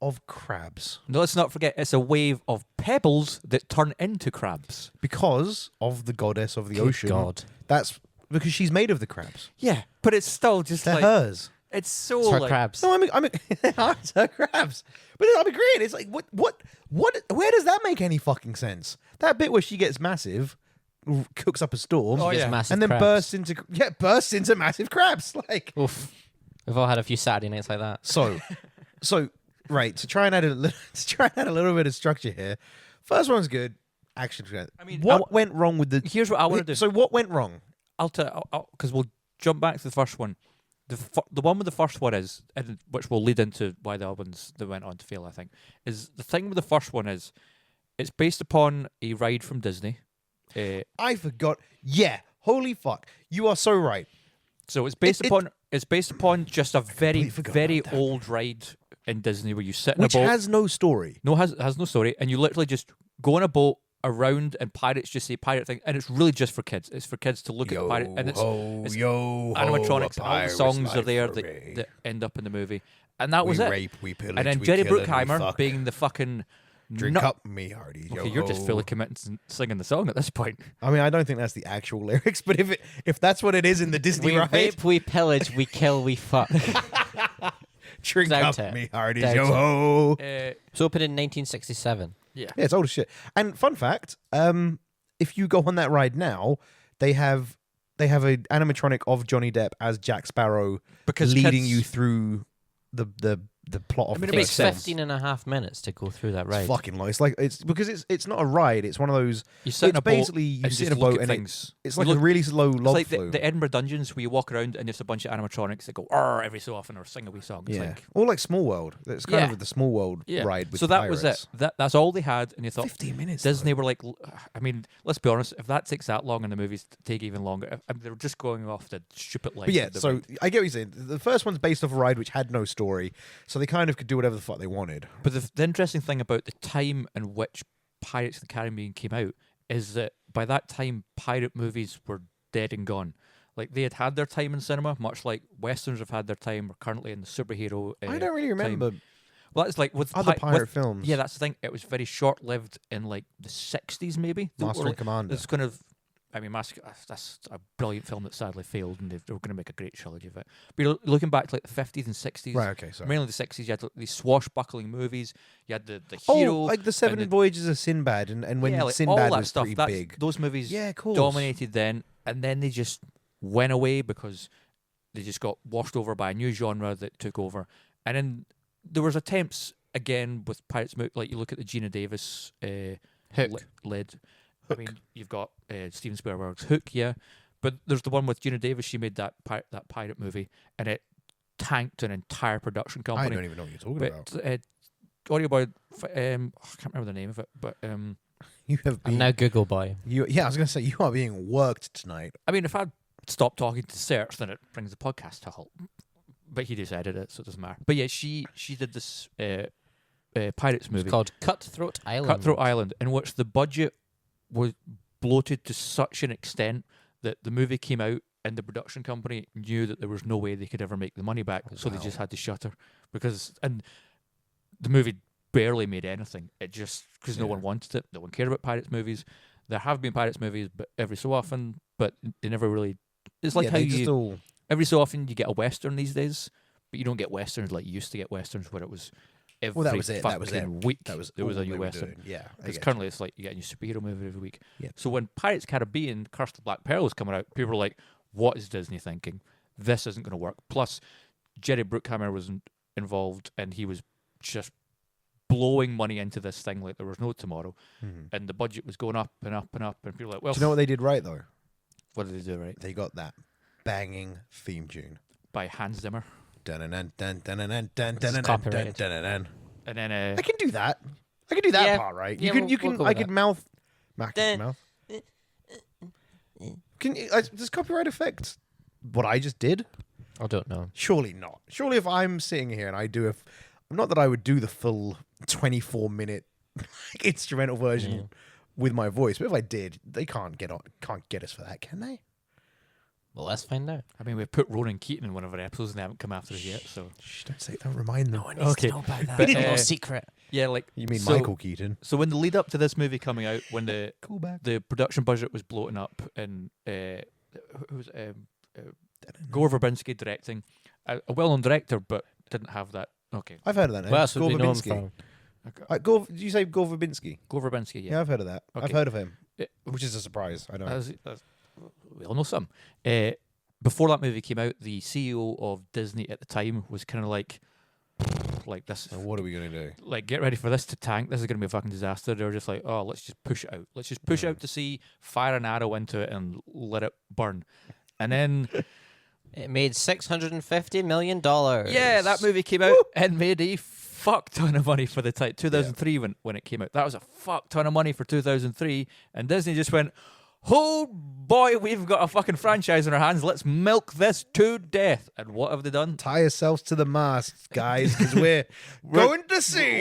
A: of crabs.
B: No, let's not forget, it's a wave of pebbles that turn into crabs.
A: Because of the goddess of the
C: Good
A: ocean.
C: God.
A: That's because she's made of the crabs.
B: Yeah, but it's still just
A: They're
B: like
A: hers.
B: it's so
C: It's her
B: like
C: crabs.
A: No, it's her crabs. But I'm agreeing. It's like, where does that make any fucking sense? That bit where she gets massive, cooks up a storm,
B: Oh,
C: Gets
B: yeah.
C: massive
A: and then
C: crabs.
A: bursts into massive crabs. Like
C: Oof. We've all had a few Saturday nights like that.
A: so, right to try and add a little bit of structure here. First one's good. Action.
B: I mean,
A: what went wrong with the?
B: Here's what I want to do.
A: So what went wrong?
B: I'll tell because we'll jump back to the first one. The one with the first one is, and which will lead into why the other ones that went on to fail. I think is the thing with the first one is it's based upon a ride from Disney.
A: I forgot. Yeah, holy fuck! You are so right.
B: So it's based upon just a very
A: forgot
B: very
A: about that.
B: old ride in Disney where you sit in
A: Which
B: a boat.
A: has no story.
B: No, has no story, and you literally just go on a boat around, and pirates just say pirate thing, and it's really just for kids. It's for kids to look at the pirate, and it's animatronics, and all the songs are there that end up in the movie, and that was it.
A: Rape, we pillage,
B: And then
A: we
B: Jerry
A: kill, and we
B: Bruckheimer
A: fuck.
B: being the fucking
A: Drink
B: nut-
A: up me hearty.
B: Okay, you're just fully committing to singing the song at this point.
A: I mean, I don't think that's the actual lyrics, but if that's what it is in the Disney
C: We
A: ride,
C: rape, we pillage, we kill, we fuck.
A: drink
C: Doubt
A: up
C: it.
A: me hearty,
C: Doubt
A: yo
C: it.
A: ho.
C: It's opened in 1967.
B: Yeah.
A: Yeah, it's old as shit. And fun fact, if you go on that ride now, they have an animatronic of Johnny Depp as Jack Sparrow,
B: Because
A: leading
B: kids-
A: you through the plot of
B: I mean,
A: the
B: it
C: It
B: makes
A: first
C: takes
A: film.
B: sense.
C: 15 and a half minutes to go through that ride.
A: It's fucking long. It's like it's because it's not a ride. It's one of those.
B: You sit in
A: It's
B: a boat
A: basically you
B: and
A: sit in
B: just
A: a
B: look
A: boat
B: at
A: and
B: things.
A: it's
B: You
A: like
B: look-
A: a really slow
B: It's
A: log
B: like
A: flume.
B: the Edinburgh Dungeons where you walk around and there's a bunch of animatronics that go "Arr" every so often or sing a wee song. It's
A: yeah,
B: like,
A: or like Small World. It's kind
B: Yeah.
A: of the Small World
B: yeah.
A: ride with
B: So that was
A: pirates.
B: it. That's all they had, and you thought
A: 15 minutes.
B: Disney were like, I mean, let's be honest. If that takes that long and the movies take even longer, I mean, they're just going off the stupid line.
A: But yeah,
B: of the
A: so
B: ride.
A: I get what you're saying. The first one's based off a ride which had no story, so they kind of could do whatever the fuck they wanted.
B: But the interesting thing about the time in which Pirates of the Caribbean came out is that by that time, pirate movies were dead and gone. Like they had their time in cinema, much like westerns have had their time. We're currently in the superhero.
A: I don't really
B: time.
A: remember
B: Well, it's like with
A: other
B: pi-
A: pirate
B: with-
A: films.
B: Yeah, that's the thing. It was very short lived in like the 60s, maybe. They
A: Master
B: were
A: and Commander.
B: It's kind of. I mean, that's a brilliant film that sadly failed, and they were going to make a great trilogy of it. But you're looking back to like the 50s and 60s,
A: Right, okay, sorry.
B: mainly the 60s, you had like, these swashbuckling movies. You had the
A: Oh,
B: hero,
A: like the Seven
B: and the-
A: Voyages of Sinbad, and when
B: yeah, like
A: Sinbad
B: all that
A: was
B: stuff.
A: pretty
B: That's,
A: big.
B: those movies
A: Yeah, of course.
B: dominated then, and then they just went away because they just got washed over by a new genre that took over. And then there was attempts again with Pirates, like you look at the Gina Davis
C: Hook.
B: led. I mean, you've got Steven Spielberg's Hook, yeah, but there's the one with Gina Davis. She made that pirate movie, and it tanked an entire production
A: I
B: company.
A: don't even know what you're talking about.
B: But Audio Boy, I can't remember the name of it, but
A: You have
C: I'm
A: been.
C: now Google Boy.
A: Yeah, I was going to say you are being worked tonight.
B: I mean, if I stop talking to search, then it brings the podcast to a halt. But he just edited it, so it doesn't matter. But yeah, she did this Pirates movie
C: It's called Cutthroat Island.
B: Cutthroat Island, in which the budget was bloated to such an extent that the movie came out and the production company knew that there was no way they could ever make the money back, so they just had to shutter and the movie barely made anything. It just because no one wanted it, no one cared about Pirates movies. There have been Pirates movies, but every so often, but they never really. It's like
A: yeah,
B: how
A: they
B: you
A: just all.
B: every so often you get a western these days, but you don't get westerns like you used to get westerns where it was every
A: Well, that was it. That was
B: fucking
A: it.
B: week
A: That was
B: there was
A: all
B: a new
A: they were
B: western.
A: doing. Yeah, I
B: Because
A: get
B: currently it's like you get a new superhero movie every week.
A: Yeah.
B: So when Pirates Caribbean, Curse of the Black Pearl was coming out, people were like, what is Disney thinking? This isn't going to work. Plus, Jerry Bruckheimer was involved and he was just blowing money into this thing like there was no tomorrow.
A: Mhm.
B: And the budget was going up and up and up. And people were like, well,
A: Do you know what they did right though?
B: what did they do right?
A: They got that banging theme tune.
B: By Hans Zimmer.
A: Dun-dun-dun, dun-dun-dun, dun-dun-dun,
C: This is copyrighted.
A: dun-dun-dun.
B: And then
A: I can do that. I can do that
C: Yeah.
A: part right.
C: Yeah,
A: You
C: we'll
A: can.
C: go
A: I
C: with
A: could
C: that.
A: mouth.
C: Dun-
A: Mouth. Can does copyright affect what I just did?
C: I don't know.
A: Surely not. Surely if I'm sitting here and I do not that I would do the full 24-minute instrumental version with my voice, but if I did, they can't get us for that, can they?
C: Well, let's find out.
B: I mean, we put Ronan Keating in one of our episodes and they haven't come after us yet. So
A: Shh, don't remind them.
B: Okay.
C: Know about that.
B: But,
C: Little
B: uh,
C: secret.
B: yeah, like
A: You mean
B: so-
A: Michael Keaton?
B: So when the lead up to this movie coming out, when the
A: Cool back.
B: the production budget was bloating up, and who was Gore Verbinski directing, a well-known director, but didn't have that. Okay,
A: I've heard of that name.
C: What else would
A: Gore
C: we know him
A: Verbinski.
C: from?
A: Gore, did you say Gore Verbinski?
B: Gore Verbinski,
A: Yeah,
B: yeah.
A: I've heard of that. I've
B: Okay.
A: heard of him. which is a surprise. I know.
B: We all know some. Before that movie came out, the CEO of Disney at the time was kind of like this.
A: So what are we gonna do?
B: Like, get ready for this to tank. This is going to be a fucking disaster. They were just like, oh, let's just push it out. Let's just push out to sea, fire an arrow into it, and let it burn. And then
C: It made $650 million.
B: yeah, that movie came out and made a fuck ton of money for the time. 2003 when it came out. That was a fuck ton of money for 2003. And Disney just went, oh boy, we've got a fucking franchise in our hands. Let's milk this to death. And what have they done?
A: Tie yourselves to the mast, guys, because we're going to sea.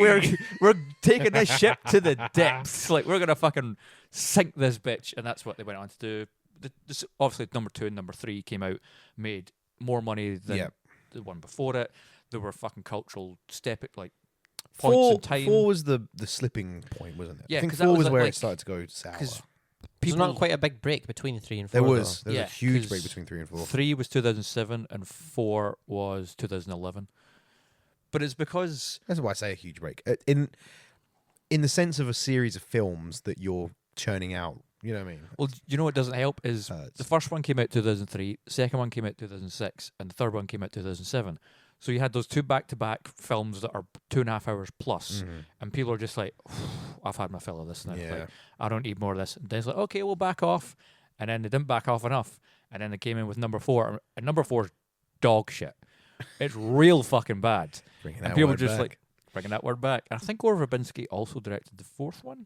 B: We're taking this ship to the depths. Like, we're gonna fucking sink this bitch. And that's what they went on to do. Obviously, number 2 and number 3 came out, made more money than the one before it. There were fucking cultural points in time.
A: 4 was the slipping point, wasn't it?
B: Yeah,
A: I think
B: 'cause
A: 4
B: that
A: was
B: was
A: where
B: like-
A: it started to go sour.
C: There's not quite a big break between 3 and 4.
A: There was
B: Yeah,
A: a huge
B: 'cause
A: break between 3 and 4.
B: 3 was 2007 and 4 was 2011. But it's because
A: That's why I say a huge break. In the sense of a series of films that you're churning out. You know what I mean?
B: well, you know what doesn't help is
A: Hurts.
B: the first one came out 2003, the second one came out 2006, and the third one came out 2007. So you had those 2 back-to-back films that are 2.5 hours plus, and people are just like, I've had my fill of this now.
A: Yeah.
B: Like, I don't need more of this. And then it's like, okay, we'll back off. And then they didn't back off enough. And then they came in with number 4. And number 4 is dog shit. It's real fucking bad.
A: Bringing
B: And
A: that
B: people
A: word
B: are just
A: back.
B: like, bringing that word back. And I think Gore Verbinski also directed the 4th one.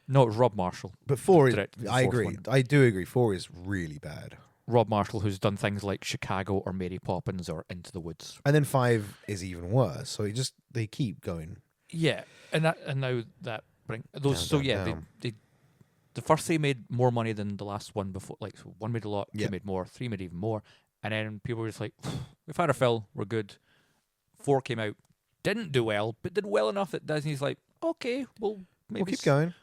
B: No, it was Rob Marshall.
A: But 4 is.
B: directed the
A: I
B: fourth
A: agree.
B: one.
A: I do agree. 4 is really bad.
B: Rob Marshall, who's done things like Chicago or Mary Poppins or Into the Woods.
A: And then 5 is even worse. So they keep going.
B: Yeah, and now that bring those.
A: Down,
B: so
A: down,
B: yeah,
A: down.
B: they the first 3 made more money than the last one before. Like, so 1 made a lot, 2
A: Yeah.
B: made more, 3 made even more, and then people were just like, we've had our fill, we're good. 4 came out, didn't do well, but did well enough that Disney's like, okay, we'll maybe
A: We'll keep going.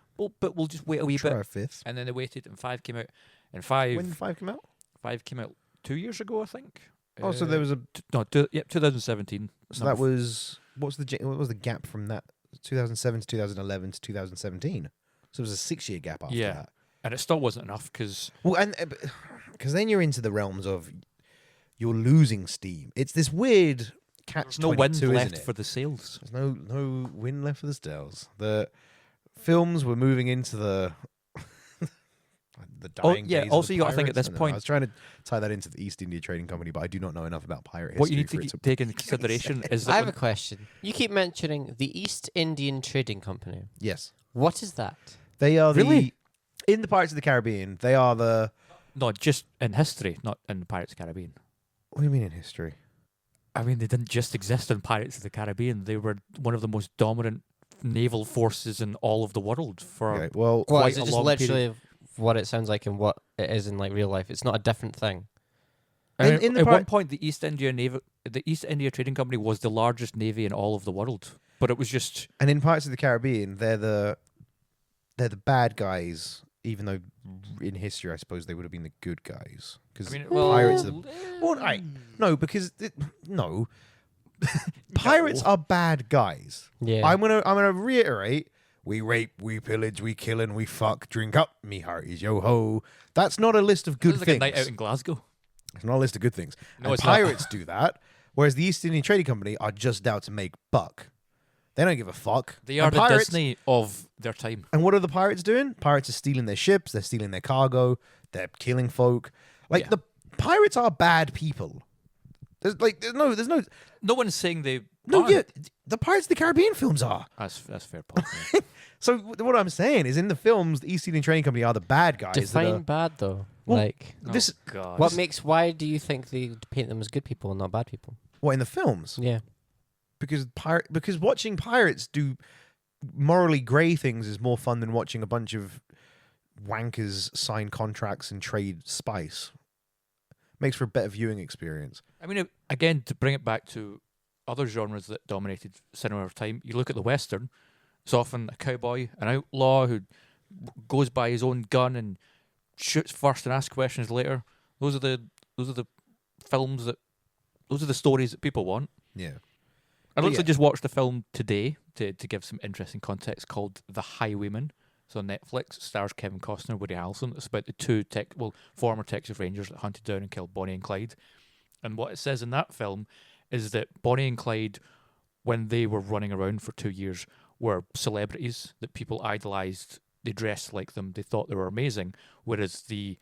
B: but we'll just wait a wee
A: Try
B: bit.
A: a 5th.
B: And then they waited, and 5 came out, and 5
A: When did 5 come out?
B: 5 came out 2 years ago, I think.
A: Oh, so there was a.
B: 2017.
A: So that was what was the gap from that 2007 to 2011 to 2017? So it was a 6-year gap after
B: Yeah.
A: that.
B: And it still wasn't enough because
A: Well, and because then you're into the realms of you're losing steam. It's this weird catch.
B: there's no wind
A: 22,
B: left
A: isn't it?
B: for the sales.
A: There's no wind left for the sails. The films were moving into the dying
B: yeah,
A: days of
B: also
A: the
B: you gotta think at
A: pirates.
B: this
A: I
B: point-
A: was trying to tie that into the East India Trading Company, but I do not know enough about pirate history.
B: What you need to
A: for it
B: take into consideration is that
C: I have
B: when-
C: a question. You keep mentioning the East Indian Trading Company.
A: Yes,
C: What is that?
A: they are
B: Really?
A: in the Pirates of the Caribbean. They are the.
B: no, just in history, not in Pirates of the Caribbean.
A: What do you mean in history?
B: I mean, they didn't just exist in Pirates of the Caribbean. They were one of the most dominant naval forces in all of the world for
A: Okay, well,
C: Well,
B: quite
C: is
B: a
C: it just
B: long
C: literally what it sounds like and what it is in like real life? It's not a different thing.
A: in the
B: at
A: pri-
B: one point, the East India Trading Company was the largest navy in all of the world. But it was just
A: and in Pirates of the Caribbean, they're the bad guys. Even though in history, I suppose they would have been the good guys. Because pirates are no, because no, pirates are bad guys.
C: Yeah.
A: I'm gonna reiterate: we rape, we pillage, we kill, and we fuck. Drink up, me hearties, yo ho. That's not a list of good
B: It was like
A: things.
B: a night out in Glasgow.
A: It's not a list of good things.
B: No,
A: And
B: it's not.
A: pirates do that, whereas the East Indian Trading Company are just out to make buck. They don't give a fuck.
B: They are
A: And
B: the
A: pirates,
B: Disney of their time.
A: And what are the pirates doing? Pirates are stealing their ships. They're stealing their cargo. They're killing folk. Like
B: Yeah.
A: the pirates are bad people. There's no.
B: No one's saying they.
A: No,
B: aren't.
A: yeah, the Pirates of the Caribbean films are.
B: That's fair point. Yeah.
A: So what I'm saying is, in the films, the East Indian Trading Company are the bad guys. that
C: Define
A: are-
C: bad though.
A: Well,
C: like
A: this
B: Oh, God.
C: why do you think they paint them as good people and not bad people?
A: what in the films?
C: Yeah.
A: Because watching pirates do morally grey things is more fun than watching a bunch of wankers sign contracts and trade spice. Makes for a better viewing experience.
B: I mean, again, to bring it back to other genres that dominated cinema of time, you look at the Western, it's often a cowboy, an outlaw who goes by his own gun and shoots first and asks questions later. Those are the films those are the stories that people want.
A: Yeah.
B: I
A: But
B: literally
A: yeah.
B: just watched a film today to give some interesting context called The Highwayman, So Netflix stars Kevin Costner and Woody Harrelson. It's about the two former Texas Rangers that hunted down and killed Bonnie and Clyde. And what it says in that film is that Bonnie and Clyde, when they were running around for 2 years, were celebrities that people idolized. They dressed like them. They thought they were amazing. Whereas the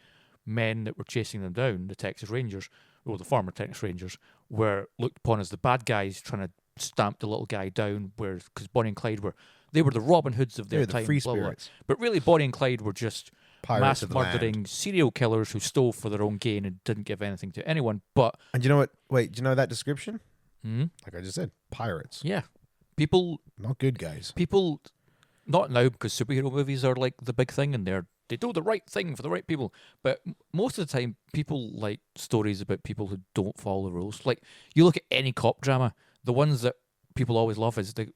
B: men that were chasing them down, the Texas Rangers, or the former Texas Rangers, were looked upon as the bad guys trying to stamp the little guy down. Because Bonnie and Clyde were the Robin Hoods of their
A: They're
B: time.
A: the free
B: blah, blah, blah.
A: spirits.
B: But really, Bonnie and Clyde were just
A: Pirates of the
B: mass-murdering
A: land.
B: serial killers who stole for their own gain and didn't give anything to anyone. But
A: And you know what? Wait, do you know that description?
B: hmm,
A: Like I just said, pirates.
B: yeah, people
A: Not good guys.
B: not now, because superhero movies are like the big thing and they do the right thing for the right people. But most of the time, people like stories about people who don't follow the rules. Like, you look at any cop drama, the ones that people always love is the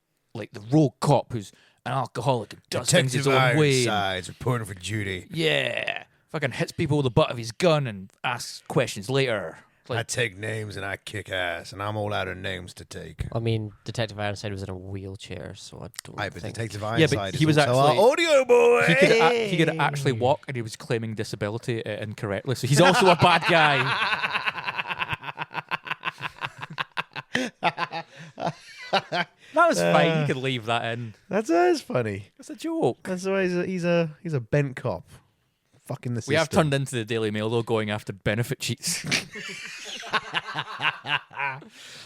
B: rogue cop who's an alcoholic and does things his own way.
A: Ironside reporting for duty.
B: Yeah, fucking hits people with the butt of his gun and asks questions later. Like,
A: I take names and I kick ass, and I'm all out of names to take.
C: I mean, Detective Ironside was in a wheelchair, so I don't
A: But
C: think...
A: Detective
B: Yeah,
A: Ironside
B: but
A: is
B: he was
A: also
B: actually-
A: our audio boy.
B: he could actually walk, and he was claiming disability incorrectly. So he's also a bad guy. That was fine. You could leave that in.
A: That's funny.
B: It's a joke.
A: That's why he's a bent cop. Fucking the system.
B: We have turned into the Daily Mail, though, going after benefit cheats.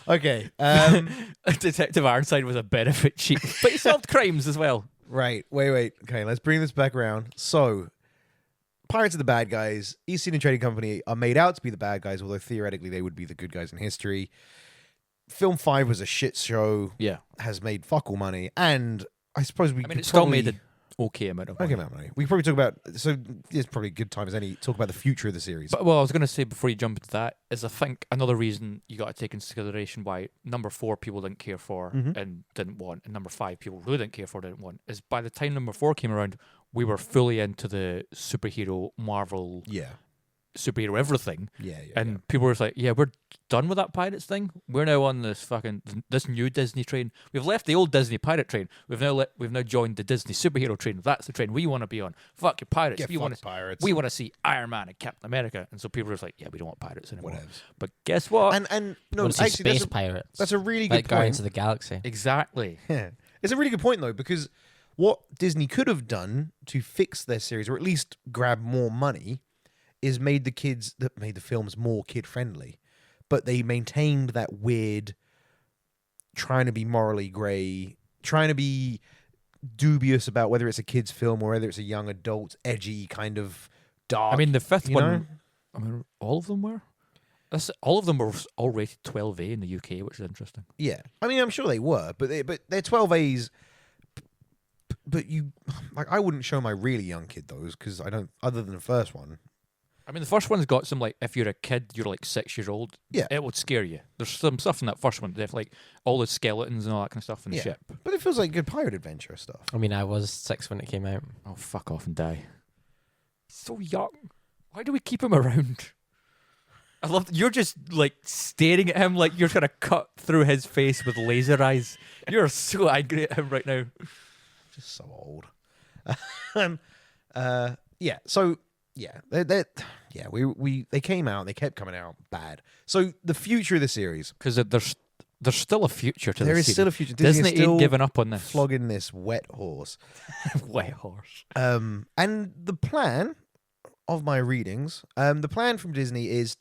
A: Okay.
B: Detective Ironside was a benefit cheat, but he solved crimes as well.
A: Right. Wait. Okay, let's bring this back around. So, pirates are the bad guys. East Indian Trading Company are made out to be the bad guys, although theoretically they would be the good guys in history. Film 5 was a shit show.
B: Yeah.
A: Has made fuck all money, and I suppose we.
B: I mean,
A: could
B: it still
A: probably-
B: made an okay amount of money.
A: Okay, amount of money. We could probably talk about. So it's probably a good time as any talk about the future of the series.
B: But well, I was going to say before you jump into that is I think another reason you got to take into consideration why number 4 people didn't care for and didn't want, and number 5 people really didn't care for didn't want, is by the time number 4 came around, we were fully into the superhero Marvel
A: yeah.
B: superhero everything,
A: Yeah.
B: and people were like, "Yeah, we're done with that pirates thing. We're now on this new Disney train. We've left the old Disney pirate train. We've now joined the Disney superhero train. That's the train we want to be on. Fuck your pirates.
A: Get
B: we want
A: fucked, pirates.
B: We want to see Iron Man and Captain America." And so people were like, "Yeah, we don't want pirates anymore."
A: Whatevs.
B: But guess what?
A: And no,
C: Want to see
A: actually,
C: space pirates.
A: that's a really good
C: like Guardians
A: point.
C: of the Galaxy.
B: Exactly.
A: Yeah. It's a really good point, though, because what Disney could have done to fix their series, or at least grab more money, is made the films more kid-friendly. But they maintained that weird, trying to be morally grey, trying to be dubious about whether it's a kid's film or whether it's a young adult, edgy, kind of dark.
B: I mean, the fifth
A: you
B: one,
A: know?
B: I mean, all of them were? All of them were all rated 12A in the UK, which is interesting.
A: Yeah. I mean, I'm sure they were, but they're 12As. But I wouldn't show my really young kid those, because I don't, other than the first one.
B: I mean, the first one's got some, like, if you're a kid, you're like 6 years old,
A: Yeah.
B: it would scare you. There's some stuff in that first one, like all the skeletons and all that kind of stuff in the
A: Yeah.
B: ship.
A: But it feels like good pirate adventure stuff.
C: I mean, I was 6 when it came out.
B: Oh, fuck off and die. So young. Why do we keep him around? I love that you're just, like, staring at him like you're trying to cut through his face with laser eyes. You're so angry at him right now.
A: Just so old. Yeah. So yeah, they came out. They kept coming out bad. So the future of the series,
B: Because there's still a future to
A: there
B: this
A: is still a future.
B: Disney
A: is
B: ain't
A: still
B: giving up on this.
A: flogging this wet horse.
B: Wet horse.
A: And the plan of my readings, the plan from Disney is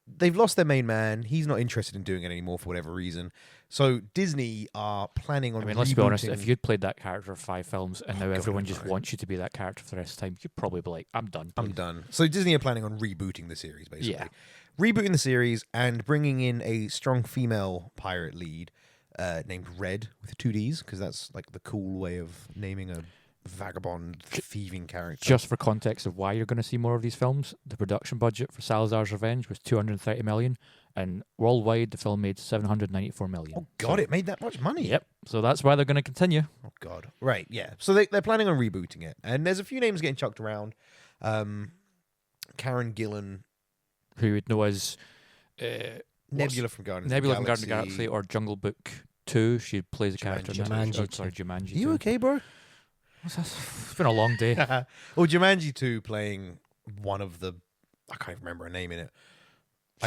A: they've lost their main man. He's not interested in doing it anymore for whatever reason. So Disney are planning on.
B: I mean, let's be honest.
A: rebooting-
B: If you'd played that character for 5 films and now
A: God,
B: everyone
A: I
B: just
A: know.
B: wants you to be that character for the rest of the time, you'd probably be like, "I'm done."
A: I'm
B: please."
A: done. So Disney are planning on rebooting the series, basically.
B: Yeah.
A: Rebooting the series and bringing in a strong female pirate lead named Red with 2 Ds, because that's like the cool way of naming a vagabond thieving character.
B: Just for context of why you're going to see more of these films, the production budget for Salazar's Revenge was 230 million, and worldwide the film made 794 million.
A: Oh God, it made that much money.
B: Yep. So that's why they're going to continue.
A: Oh God. Right. Yeah. So they're planning on rebooting it, and there's a few names getting chucked around. Karen Gillan,
B: Who would know as
A: Nebula from Guardians
B: Nebula
A: of
B: from
A: the
B: Guardians of the Galaxy or Jungle Book 2. She plays a character in that.
C: Jumanji.
B: Oh, sorry, Jumanji.
A: Are you
B: 2.
A: okay, bro?
B: It's been a long day.
A: Or Jumanji 2 playing one of the... I can't even remember her name in it.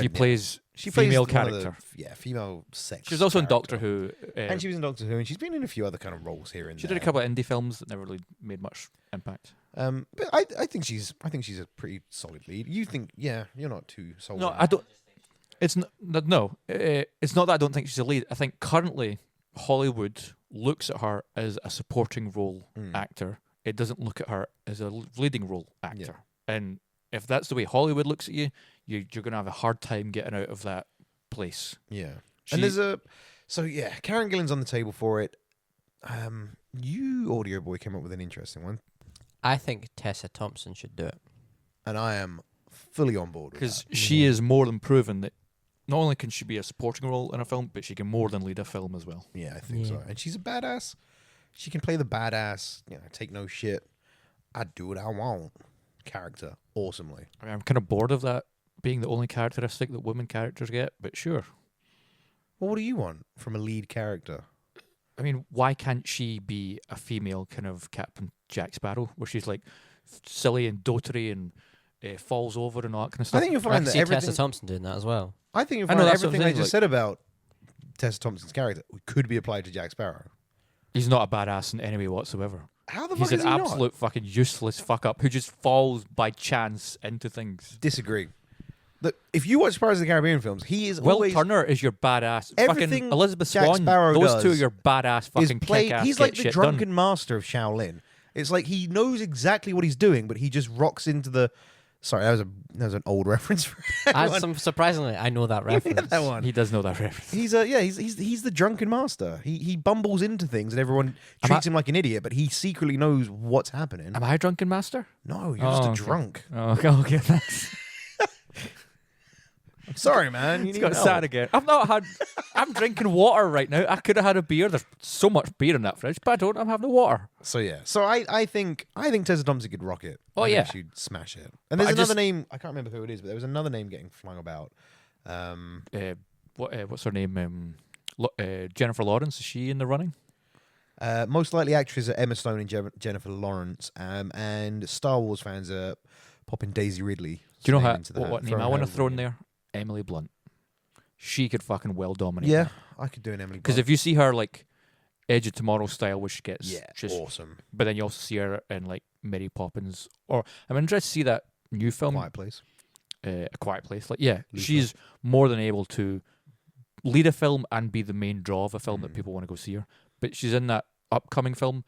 B: She plays
A: plays
B: female
A: one of
B: character.
A: Female sex.
B: She was also in
A: character.
B: Doctor Who.
A: And she was in Doctor Who, and she's been in a few other kind of roles here and
B: She
A: there.
B: did a couple of indie films that never really made much impact.
A: But I think she's a pretty solid lead. You think, you're not too sold.
B: No,
A: on
B: I don't. It's it's not that I don't think she's a lead. I think currently Hollywood looks at her as a supporting role actor. It doesn't look at her as a leading role actor. And if that's the way Hollywood looks at you, you're going to have a hard time getting out of that place.
A: Yeah. And there's Karen Gillan's on the table for it. You, Audio Boy, came up with an interesting one.
C: I think Tessa Thompson should do it.
A: And I am fully on board with
B: because
A: that.
B: she is more than proven that not only can she be a supporting role in a film, but she can more than lead a film as well.
A: Yeah, I think so. And she's a badass. She can play the badass, take no shit. I do what I want character awesomely.
B: I mean, I'm kind of bored of that being the only characteristic that women characters get, but sure.
A: Well, what do you want from a lead character?
B: I mean, why can't she be a female kind of Captain Jack Sparrow, where she's like silly and dotery and falls over and all that kind of stuff?
A: I think you'll
C: I
A: find
C: can
A: that
C: see
A: everything.
C: Tessa Thompson doing that as well.
A: I think you'll
B: I know,
A: find
B: that's what I'm
A: everything I
B: saying,
A: just
B: like-
A: said about Tessa Thompson's character could be applied to Jack Sparrow.
B: He's not a badass in any way whatsoever.
A: How the
B: He's
A: fuck
B: an
A: is he
B: absolute fucking useless fuck up who just falls by chance into things.
A: not? Disagree. Look, if you watch Pirates of the Caribbean films, he is
B: Will
A: always
B: Turner is your badass.
A: Everything
B: Fucking Elizabeth
A: Jack
B: Swan.
A: Sparrow
B: Those two are
A: does
B: your badass fucking kick-ass.
A: he's like
B: get
A: the
B: shit
A: drunken
B: done.
A: master of Shaolin. It's like he knows exactly what he's doing, but he just rocks into the. Sorry, that was an old reference for everyone.
C: Surprisingly, I know that reference.
A: that one.
B: He does know that reference.
A: He's the drunken master. He bumbles into things and everyone treats him like an idiot, but he secretly knows what's happening.
B: Am I a drunken master?
A: No, you're just a
B: okay.
A: drunk.
B: Oh, okay, thanks.
A: Sorry, man. You
B: It's
A: need
B: got
A: help.
B: sad again. I'm drinking water right now. I could have had a beer. There's so much beer in that fridge, but I don't. I'm having the water.
A: So yeah. So I think Tessa Thompson could rock it.
B: Oh,
A: I think
B: yeah.
A: she'd smash it. And there's
B: I
A: another
B: just-
A: name. I can't remember who it is, but there was another name getting flung about.
B: What's her name? Jennifer Lawrence. Is she in the running?
A: Most likely actresses are Emma Stone and Jennifer Lawrence. And Star Wars fans are popping Daisy Ridley.
B: Do you know what name
A: throwing
B: I want
A: her
B: to throw in
A: in.
B: there? Emily Blunt. She could fucking well dominate.
A: Yeah, I could do an Emily.
B: Because
A: Blunt.
B: if you see her like Edge of Tomorrow style, where she gets just
A: awesome.
B: but then you also see her in like Mary Poppins, or I'm interested to see that new film,
A: Quiet Place.
B: A Quiet Place. Like,
A: Luther.
B: she's more than able to lead a film and be the main draw of a film that people want to go see her. But she's in that upcoming film,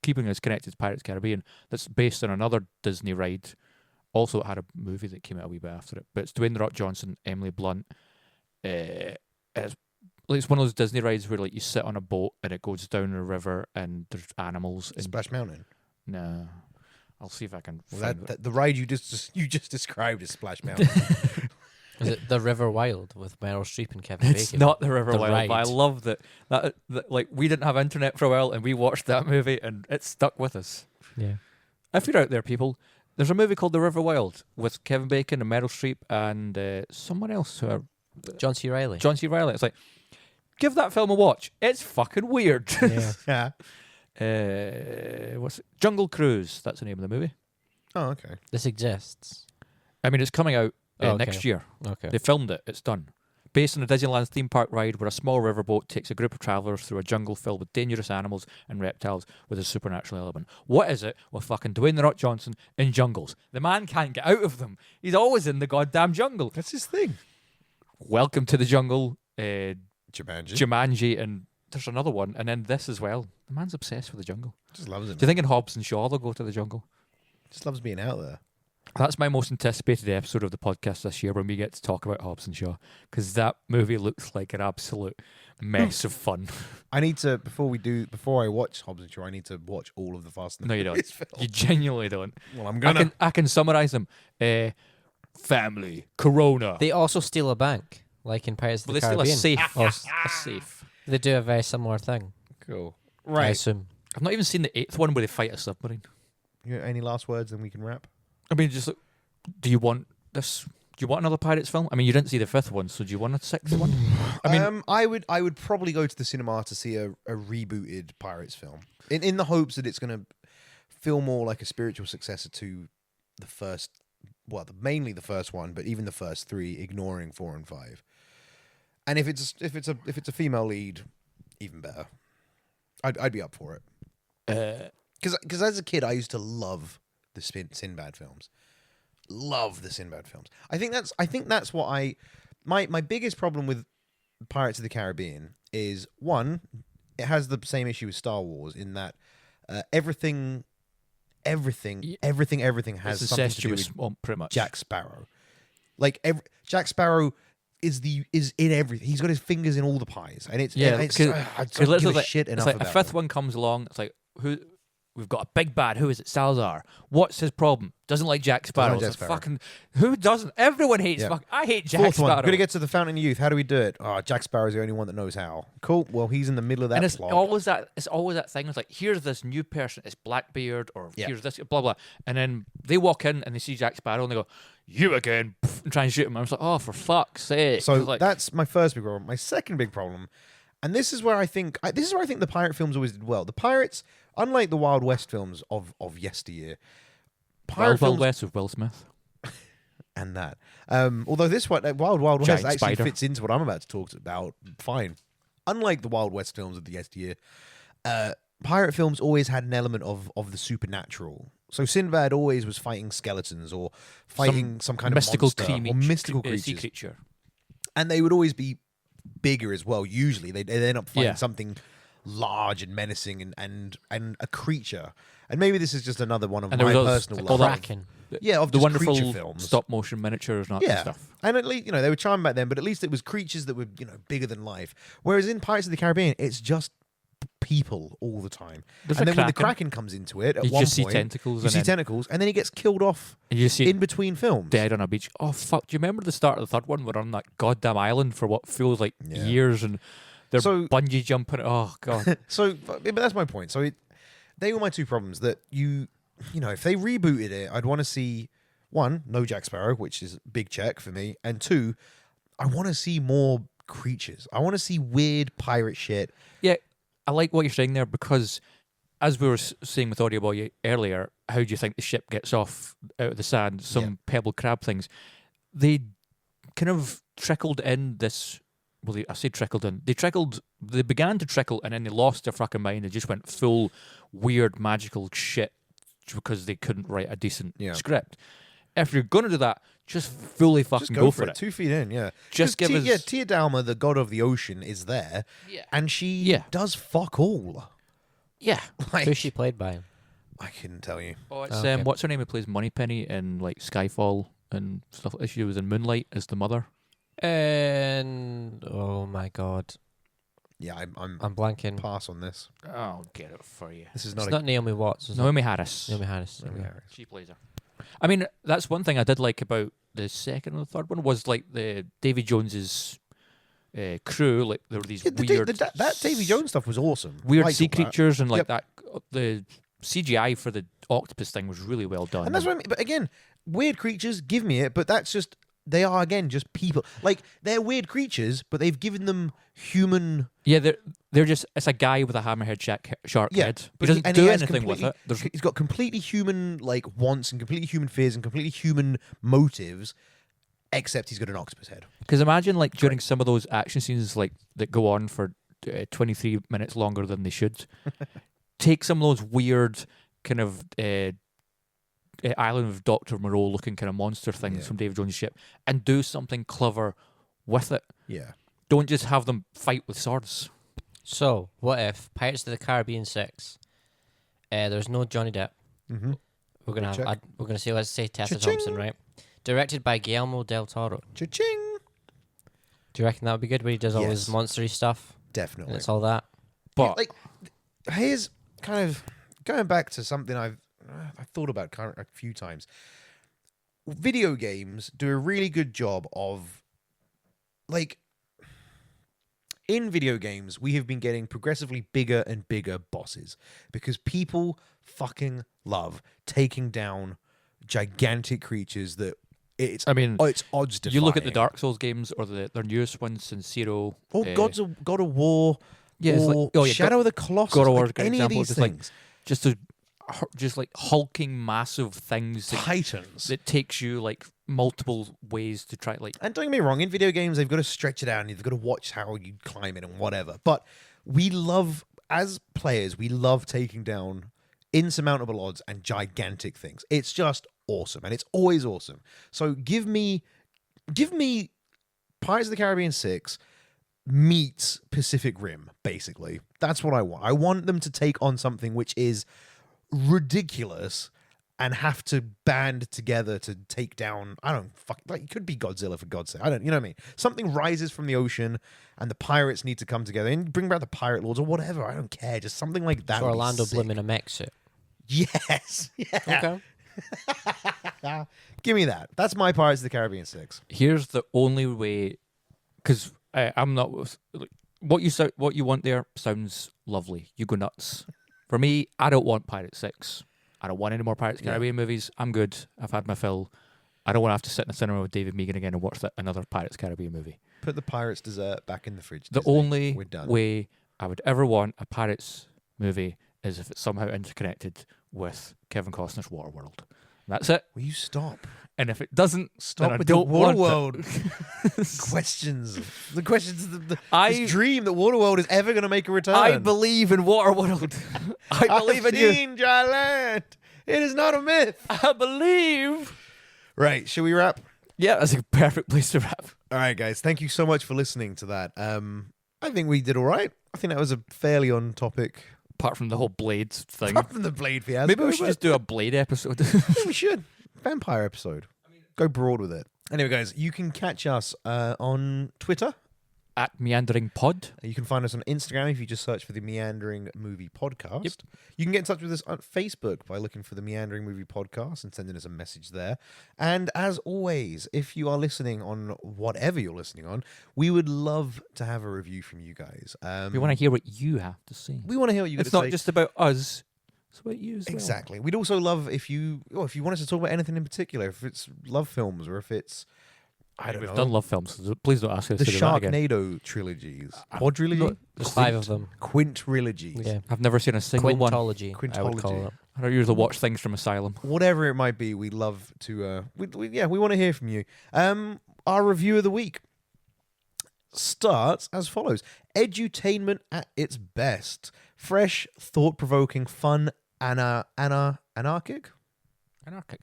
B: keeping us connected to Pirates of the Caribbean, that's based on another Disney ride. Also, it had a movie that came out a wee bit after it, but it's Dwayne The Rock Johnson, Emily Blunt. It's one of those Disney rides where like you sit on a boat and it goes down a river and there's animals. And
A: Splash Mountain.
B: no, I'll see if I can.
A: Well,
B: find it.
A: that the ride you just described is Splash Mountain.
C: Is it The River Wild with Meryl Streep and Kevin Bacon?
B: It's not the River
C: The
B: Wild, but I
C: ride.
B: love that like we didn't have internet for a while and we watched that movie and it stuck with us.
C: Yeah.
B: If you're out there, people, there's a movie called The River Wild with Kevin Bacon and Meryl Streep and someone else,
C: John C. Reilly.
B: John C. Reilly. It's like, give that film a watch. It's fucking weird.
C: Yeah.
A: Yeah.
B: What's it? Jungle Cruise? That's the name of the movie.
A: Oh, okay.
C: This exists.
B: I mean, it's coming out
C: Oh, okay.
B: next year.
C: Okay.
B: They filmed it. It's done. Based on a Disneyland theme park ride where a small riverboat takes a group of travellers through a jungle filled with dangerous animals and reptiles with a supernatural element. What is it with fucking Dwayne The Rock Johnson in jungles? The man can't get out of them. He's always in the goddamn jungle.
A: That's his thing.
B: Welcome to the Jungle,
A: Jumanji.
B: Jumanji, and there's another one, and then this as well. The man's obsessed with the jungle.
A: Just loves it.
B: Do you think in Hobbs and Shaw they'll go to the jungle?
A: Just loves being out there.
B: That's my most anticipated episode of the podcast this year when we get to talk about Hobbs and Shaw, because that movie looks like an absolute mess of fun.
A: I need to before I watch Hobbs and Shaw. I need to watch all of the Fast and the
B: No, you don't.
A: Furious films.
B: You genuinely don't.
A: Well, I'm gonna.
B: I can summarize them. Family, Corona.
C: They also steal a bank, like in Pirates of
B: Well,
C: the
B: they steal a
C: Caribbean.
B: safe.
C: Oh,
B: A safe.
C: they do a very similar thing.
A: Cool.
C: I
A: Right.
C: assume.
B: I've not even seen the 8th one where they fight a submarine.
A: Any last words, and we can wrap.
B: I mean, just do you want this Do you want another Pirates film? I mean, you didn't see the fifth one, so do you want a sixth one? I mean,
A: I would probably go to the cinema to see a rebooted Pirates film in the hopes that it's going to feel more like a spiritual successor to the first, mainly the first one, but even the first three, ignoring 4 and 5. And if it's a female lead, even better. I'd be up for it. Because as a kid, I used to love the Sinbad films. Love the Sinbad films. I think that's what my biggest problem with Pirates of the Caribbean is, one, it has the same issue with Star Wars in that everything has something to do with
B: pretty much.
A: Jack Sparrow. Like Jack Sparrow is in everything. He's got his fingers in all the pies, and I don't give a shit enough
B: it's like
A: about
B: a fifth
A: them.
B: one comes along. It's like, who? We've got a big bad. Who is it? Salazar. What's his problem? Doesn't like Jack Sparrow.
A: Doesn't like
B: It's
A: Jack Sparrow.
B: fucking who doesn't? Everyone hates.
A: Yeah.
B: I hate Jack
A: Fourth
B: Sparrow.
A: one. Gonna get to the Fountain of Youth. How do we do it? Oh, Jack Sparrow's the only one that knows how. Cool. Well, he's in the middle of that
B: and it's
A: plot.
B: always that. It's always that thing. It's like, here's this new person. It's Blackbeard, or here's this blah blah. And then they walk in and they see Jack Sparrow and they go, "You again?" and try and shoot him. I was like, "Oh, for fuck's sake!"
A: So
B: like,
A: that's my first big problem. My second big problem, and this is where I think the pirate films always did well. The pirates, unlike the Wild West films of yesteryear, pirate
B: Wild
A: films
B: West with Will Smith.
A: and that. Although this one, Wild West
B: Giant
A: actually
B: spider.
A: fits into what I'm about to talk about. Fine. Unlike the Wild West films of the yesteryear, pirate films always had an element of the supernatural. So Sinbad always was fighting skeletons or fighting some kind
B: mystical
A: of monster or mystical creatures.
B: sea creature.
A: And they would always be bigger as well. Usually, they'd end up fighting
B: Yeah.
A: something large and menacing and a creature. And maybe this is just another one of
B: And there
A: my
B: was
A: personal
B: all
A: love.
B: that-
C: Kraken.
A: Yeah, of
B: the
A: just
B: wonderful
A: creature films.
B: stop motion miniatures and that
A: Yeah,
B: stuff.
A: and at least they were charming back then. But at least it was creatures that were bigger than life. Whereas in Pirates of the Caribbean, it's just people all the time.
B: There's
A: and
B: a
A: then when the
B: kraken.
A: Kraken comes into it, at
B: You
A: one
B: just see
A: point,
B: tentacles
A: you
B: and
A: see
B: then-
A: tentacles, and then he gets killed off
B: And you see
A: in between films.
B: dead on a beach. Oh fuck! Do you remember the start of the third one? We're on that goddamn island for what feels like
A: Yeah.
B: years, and they're
A: So-
B: bungee jumping. Oh god!
A: So, but that's my point. So they were my two problems. That if they rebooted it, I'd want to see, one, no Jack Sparrow, which is a big check for me, and two, I want to see more creatures. I want to see weird pirate shit.
B: Yeah, I like what you're saying there because, as we were saying with Audio Boy earlier, how do you think the ship gets off out of the sand? Some pebble crab things. They kind of trickled in this. Well, I say trickled in. They began to trickle, and then they lost their fucking mind. They just went full weird magical shit because they couldn't write a decent script. If you're gonna do that, just fully fucking
A: Just
B: go for it.
A: 2 feet in, yeah.
B: Just give us.
A: Tia Dalma, the god of the ocean, is there,
B: Yeah.
A: and she does fuck all.
B: Yeah.
C: Who's she played by?
A: I couldn't tell you.
B: Oh, it's
C: Okay.
B: what's her name? Who plays Moneypenny in like Skyfall and stuff. She was in Moonlight as the mother.
C: And oh my god,
A: Yeah, I'm
C: I'm blanking.
A: pass on this.
B: I'll get it for you.
A: This is
C: It's
A: not
C: not Naomi Watts. Is
B: Naomi Harris.
C: it? Naomi Harris.
A: Naomi
C: okay.
A: Harris.
B: She plays her. I mean, that's one thing I did like about the second and the third one was like the Davy Jones's crew. Like there were these
A: Yeah,
B: weird
A: that Davy Jones stuff was awesome.
B: weird
A: Liked
B: sea
A: all that.
B: creatures and like
A: Yep.
B: that. The CGI for the octopus thing was really well done.
A: And that's what I mean. But again, weird creatures, give me it. But that's just, they are, again, just people. Like, they're weird creatures, but they've given them human.
B: Yeah, they're just it's a guy with a hammerhead shark
A: Yeah,
B: head. He
A: but
B: doesn't
A: and
B: do
A: has
B: anything with
A: completely-
B: it. There's
A: He's got completely human, like, wants and completely human fears and completely human motives, except he's got an octopus head.
B: Because imagine, like, during some of those action scenes, like, that go on for 23 minutes longer than they should, take some of those weird kind of Island of Dr. Moreau looking kind of monster things
A: Yeah.
B: from David Jones' ship and do something clever with it.
A: Yeah.
B: Don't just have them fight with swords.
C: So, what if Pirates of the Caribbean 6? There's no Johnny Depp.
A: Mm-hmm.
C: We're gonna
A: Check.
C: let's say Tessa
A: Cha-ching.
C: Thompson, right? Directed by Guillermo del Toro.
A: Cha-ching!
C: Do you reckon that would be good where he does all his
A: Yes.
C: monstery stuff and
A: Definitely.
C: it's all that?
B: But
A: like, here's kind of going back to something I've thought about a few times. Video games do a really good job of, like, in video games, we have been getting progressively bigger and bigger bosses because people fucking love taking down gigantic creatures that It's
B: I mean,
A: it's odds defying.
B: you look at the Dark Souls games or their newest ones, Sincero.
A: or God of War,
B: Yeah, it's
A: or
B: like,
A: Shadow of the Colossus.
B: God of War is a
A: like
B: great
A: any of
B: example,
A: these
B: just like-
A: things.
B: just like hulking massive things
A: Titans.
B: that takes you like multiple ways to try like
A: And don't get me wrong, in video games, they've got to stretch it out and you've got to watch how you climb it and whatever. But we love, as players, we love taking down insurmountable odds and gigantic things. It's just awesome, and it's always awesome. So give me Pirates of the Caribbean 6 meets Pacific Rim, basically. That's what I want. I want them to take on something which is ridiculous and have to band together to take down, I don't like, it could be Godzilla, for God's sake. You know what I mean? Something rises from the ocean and the pirates need to come together and bring back the pirate lords or whatever. I don't care. Just something like that.
C: So
A: would be
C: Orlando
A: sick.
C: Bloom in a mech suit.
A: Yes. Yeah.
C: Okay.
A: Give me that. That's my Pirates of the Caribbean 6.
B: here's the only way, because I'm not like, what you want there sounds lovely. You go nuts. For me, I don't want Pirates 6. I don't want any more Pirates of the Caribbean movies. I'm good. I've had my fill. I don't want to have to sit in the cinema with David Megan again and watch another Pirates of the Caribbean movie.
A: Put the Pirates dessert back in the fridge.
B: The
A: Disney.
B: only
A: We're done.
B: way I would ever want a Pirates movie is if it's somehow interconnected with Kevin Costner's Waterworld. That's it.
A: Will you stop?
B: And if it doesn't,
A: Stop
B: then I
A: with
B: don't
A: the
B: want it.
A: Waterworld questions. The questions. This
B: I
A: dream that Waterworld is ever going to make a return.
B: I believe in Waterworld. I believe
A: I've
B: in you.
A: seen dry land. It is not a myth.
B: I believe.
A: Right. Shall we wrap?
B: Yeah, that's a perfect place to wrap.
A: All right, guys. Thank you so much for listening to that. I think we did all right. I think that was a fairly on topic.
B: Apart from the whole Blades thing.
A: Apart from the Blade fiasco.
B: Maybe we should just do a Blade episode.
A: We should. Vampire episode. Go broad with it. Anyway, guys, you can catch us on Twitter.
B: At Meandering Pod.
A: You can find us on Instagram if you just search for the Meandering Movie Podcast.
B: Yep.
A: You can get in touch with us on Facebook by looking for the Meandering Movie Podcast and sending us a message there. And as always, if you are listening on whatever you're listening on, we would love to have a review from you guys.
B: We want to hear what you have to say.
A: We want to hear what you got
B: It's
A: to
B: not
A: say.
B: just about us. It's about you as well.
A: Exactly. We'd also love if you want us to talk about anything in particular, if it's love films or if it's, I don't
B: We've
A: know,
B: done love films. So please don't ask us
A: the
B: to do that again.
A: Sharknado trilogies, quadrilogy,
C: There's 5 of them.
A: quintrilogies,
C: Yeah.
B: I've never seen a single one.
C: Quintology, I would call
A: Quintology.
C: it.
B: I don't usually watch things from Asylum.
A: whatever it might be. We'd love to. We want to hear from you. Our review of the week starts as follows: edutainment at its best, fresh, thought-provoking, fun, anarchic.
B: Anarchic.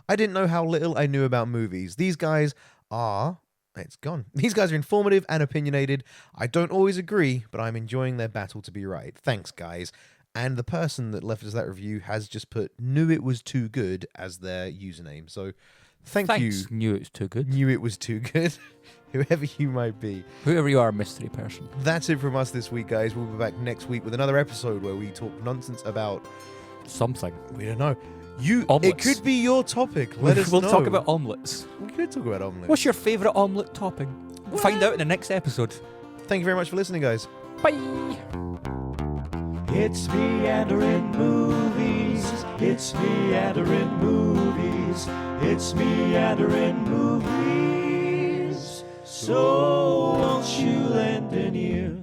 A: I didn't know how little I knew about movies. These guys are. It's gone. These guys are informative and opinionated. I don't always agree, but I'm enjoying their battle to be right. Thanks, guys. And the person that left us that review has just put "knew it was too good" as their username. So thanks.
B: You knew it was too good.
A: Knew it was too good. Whoever you might be.
B: Whoever you are, mystery person.
A: That's it from us this week, guys. We'll be back next week with another episode where we talk nonsense about.
B: Something.
A: We don't know. It
B: Omelets.
A: could be your topic. Let us
B: We'll
A: know.
B: talk about omelets.
A: We could talk about omelets.
B: What's your favourite omelette topping? We'll find out in the next episode.
A: Thank you very much for listening, guys.
B: Bye.
D: It's meandering movies. It's meandering movies. It's meandering movies. So won't you lend an ear?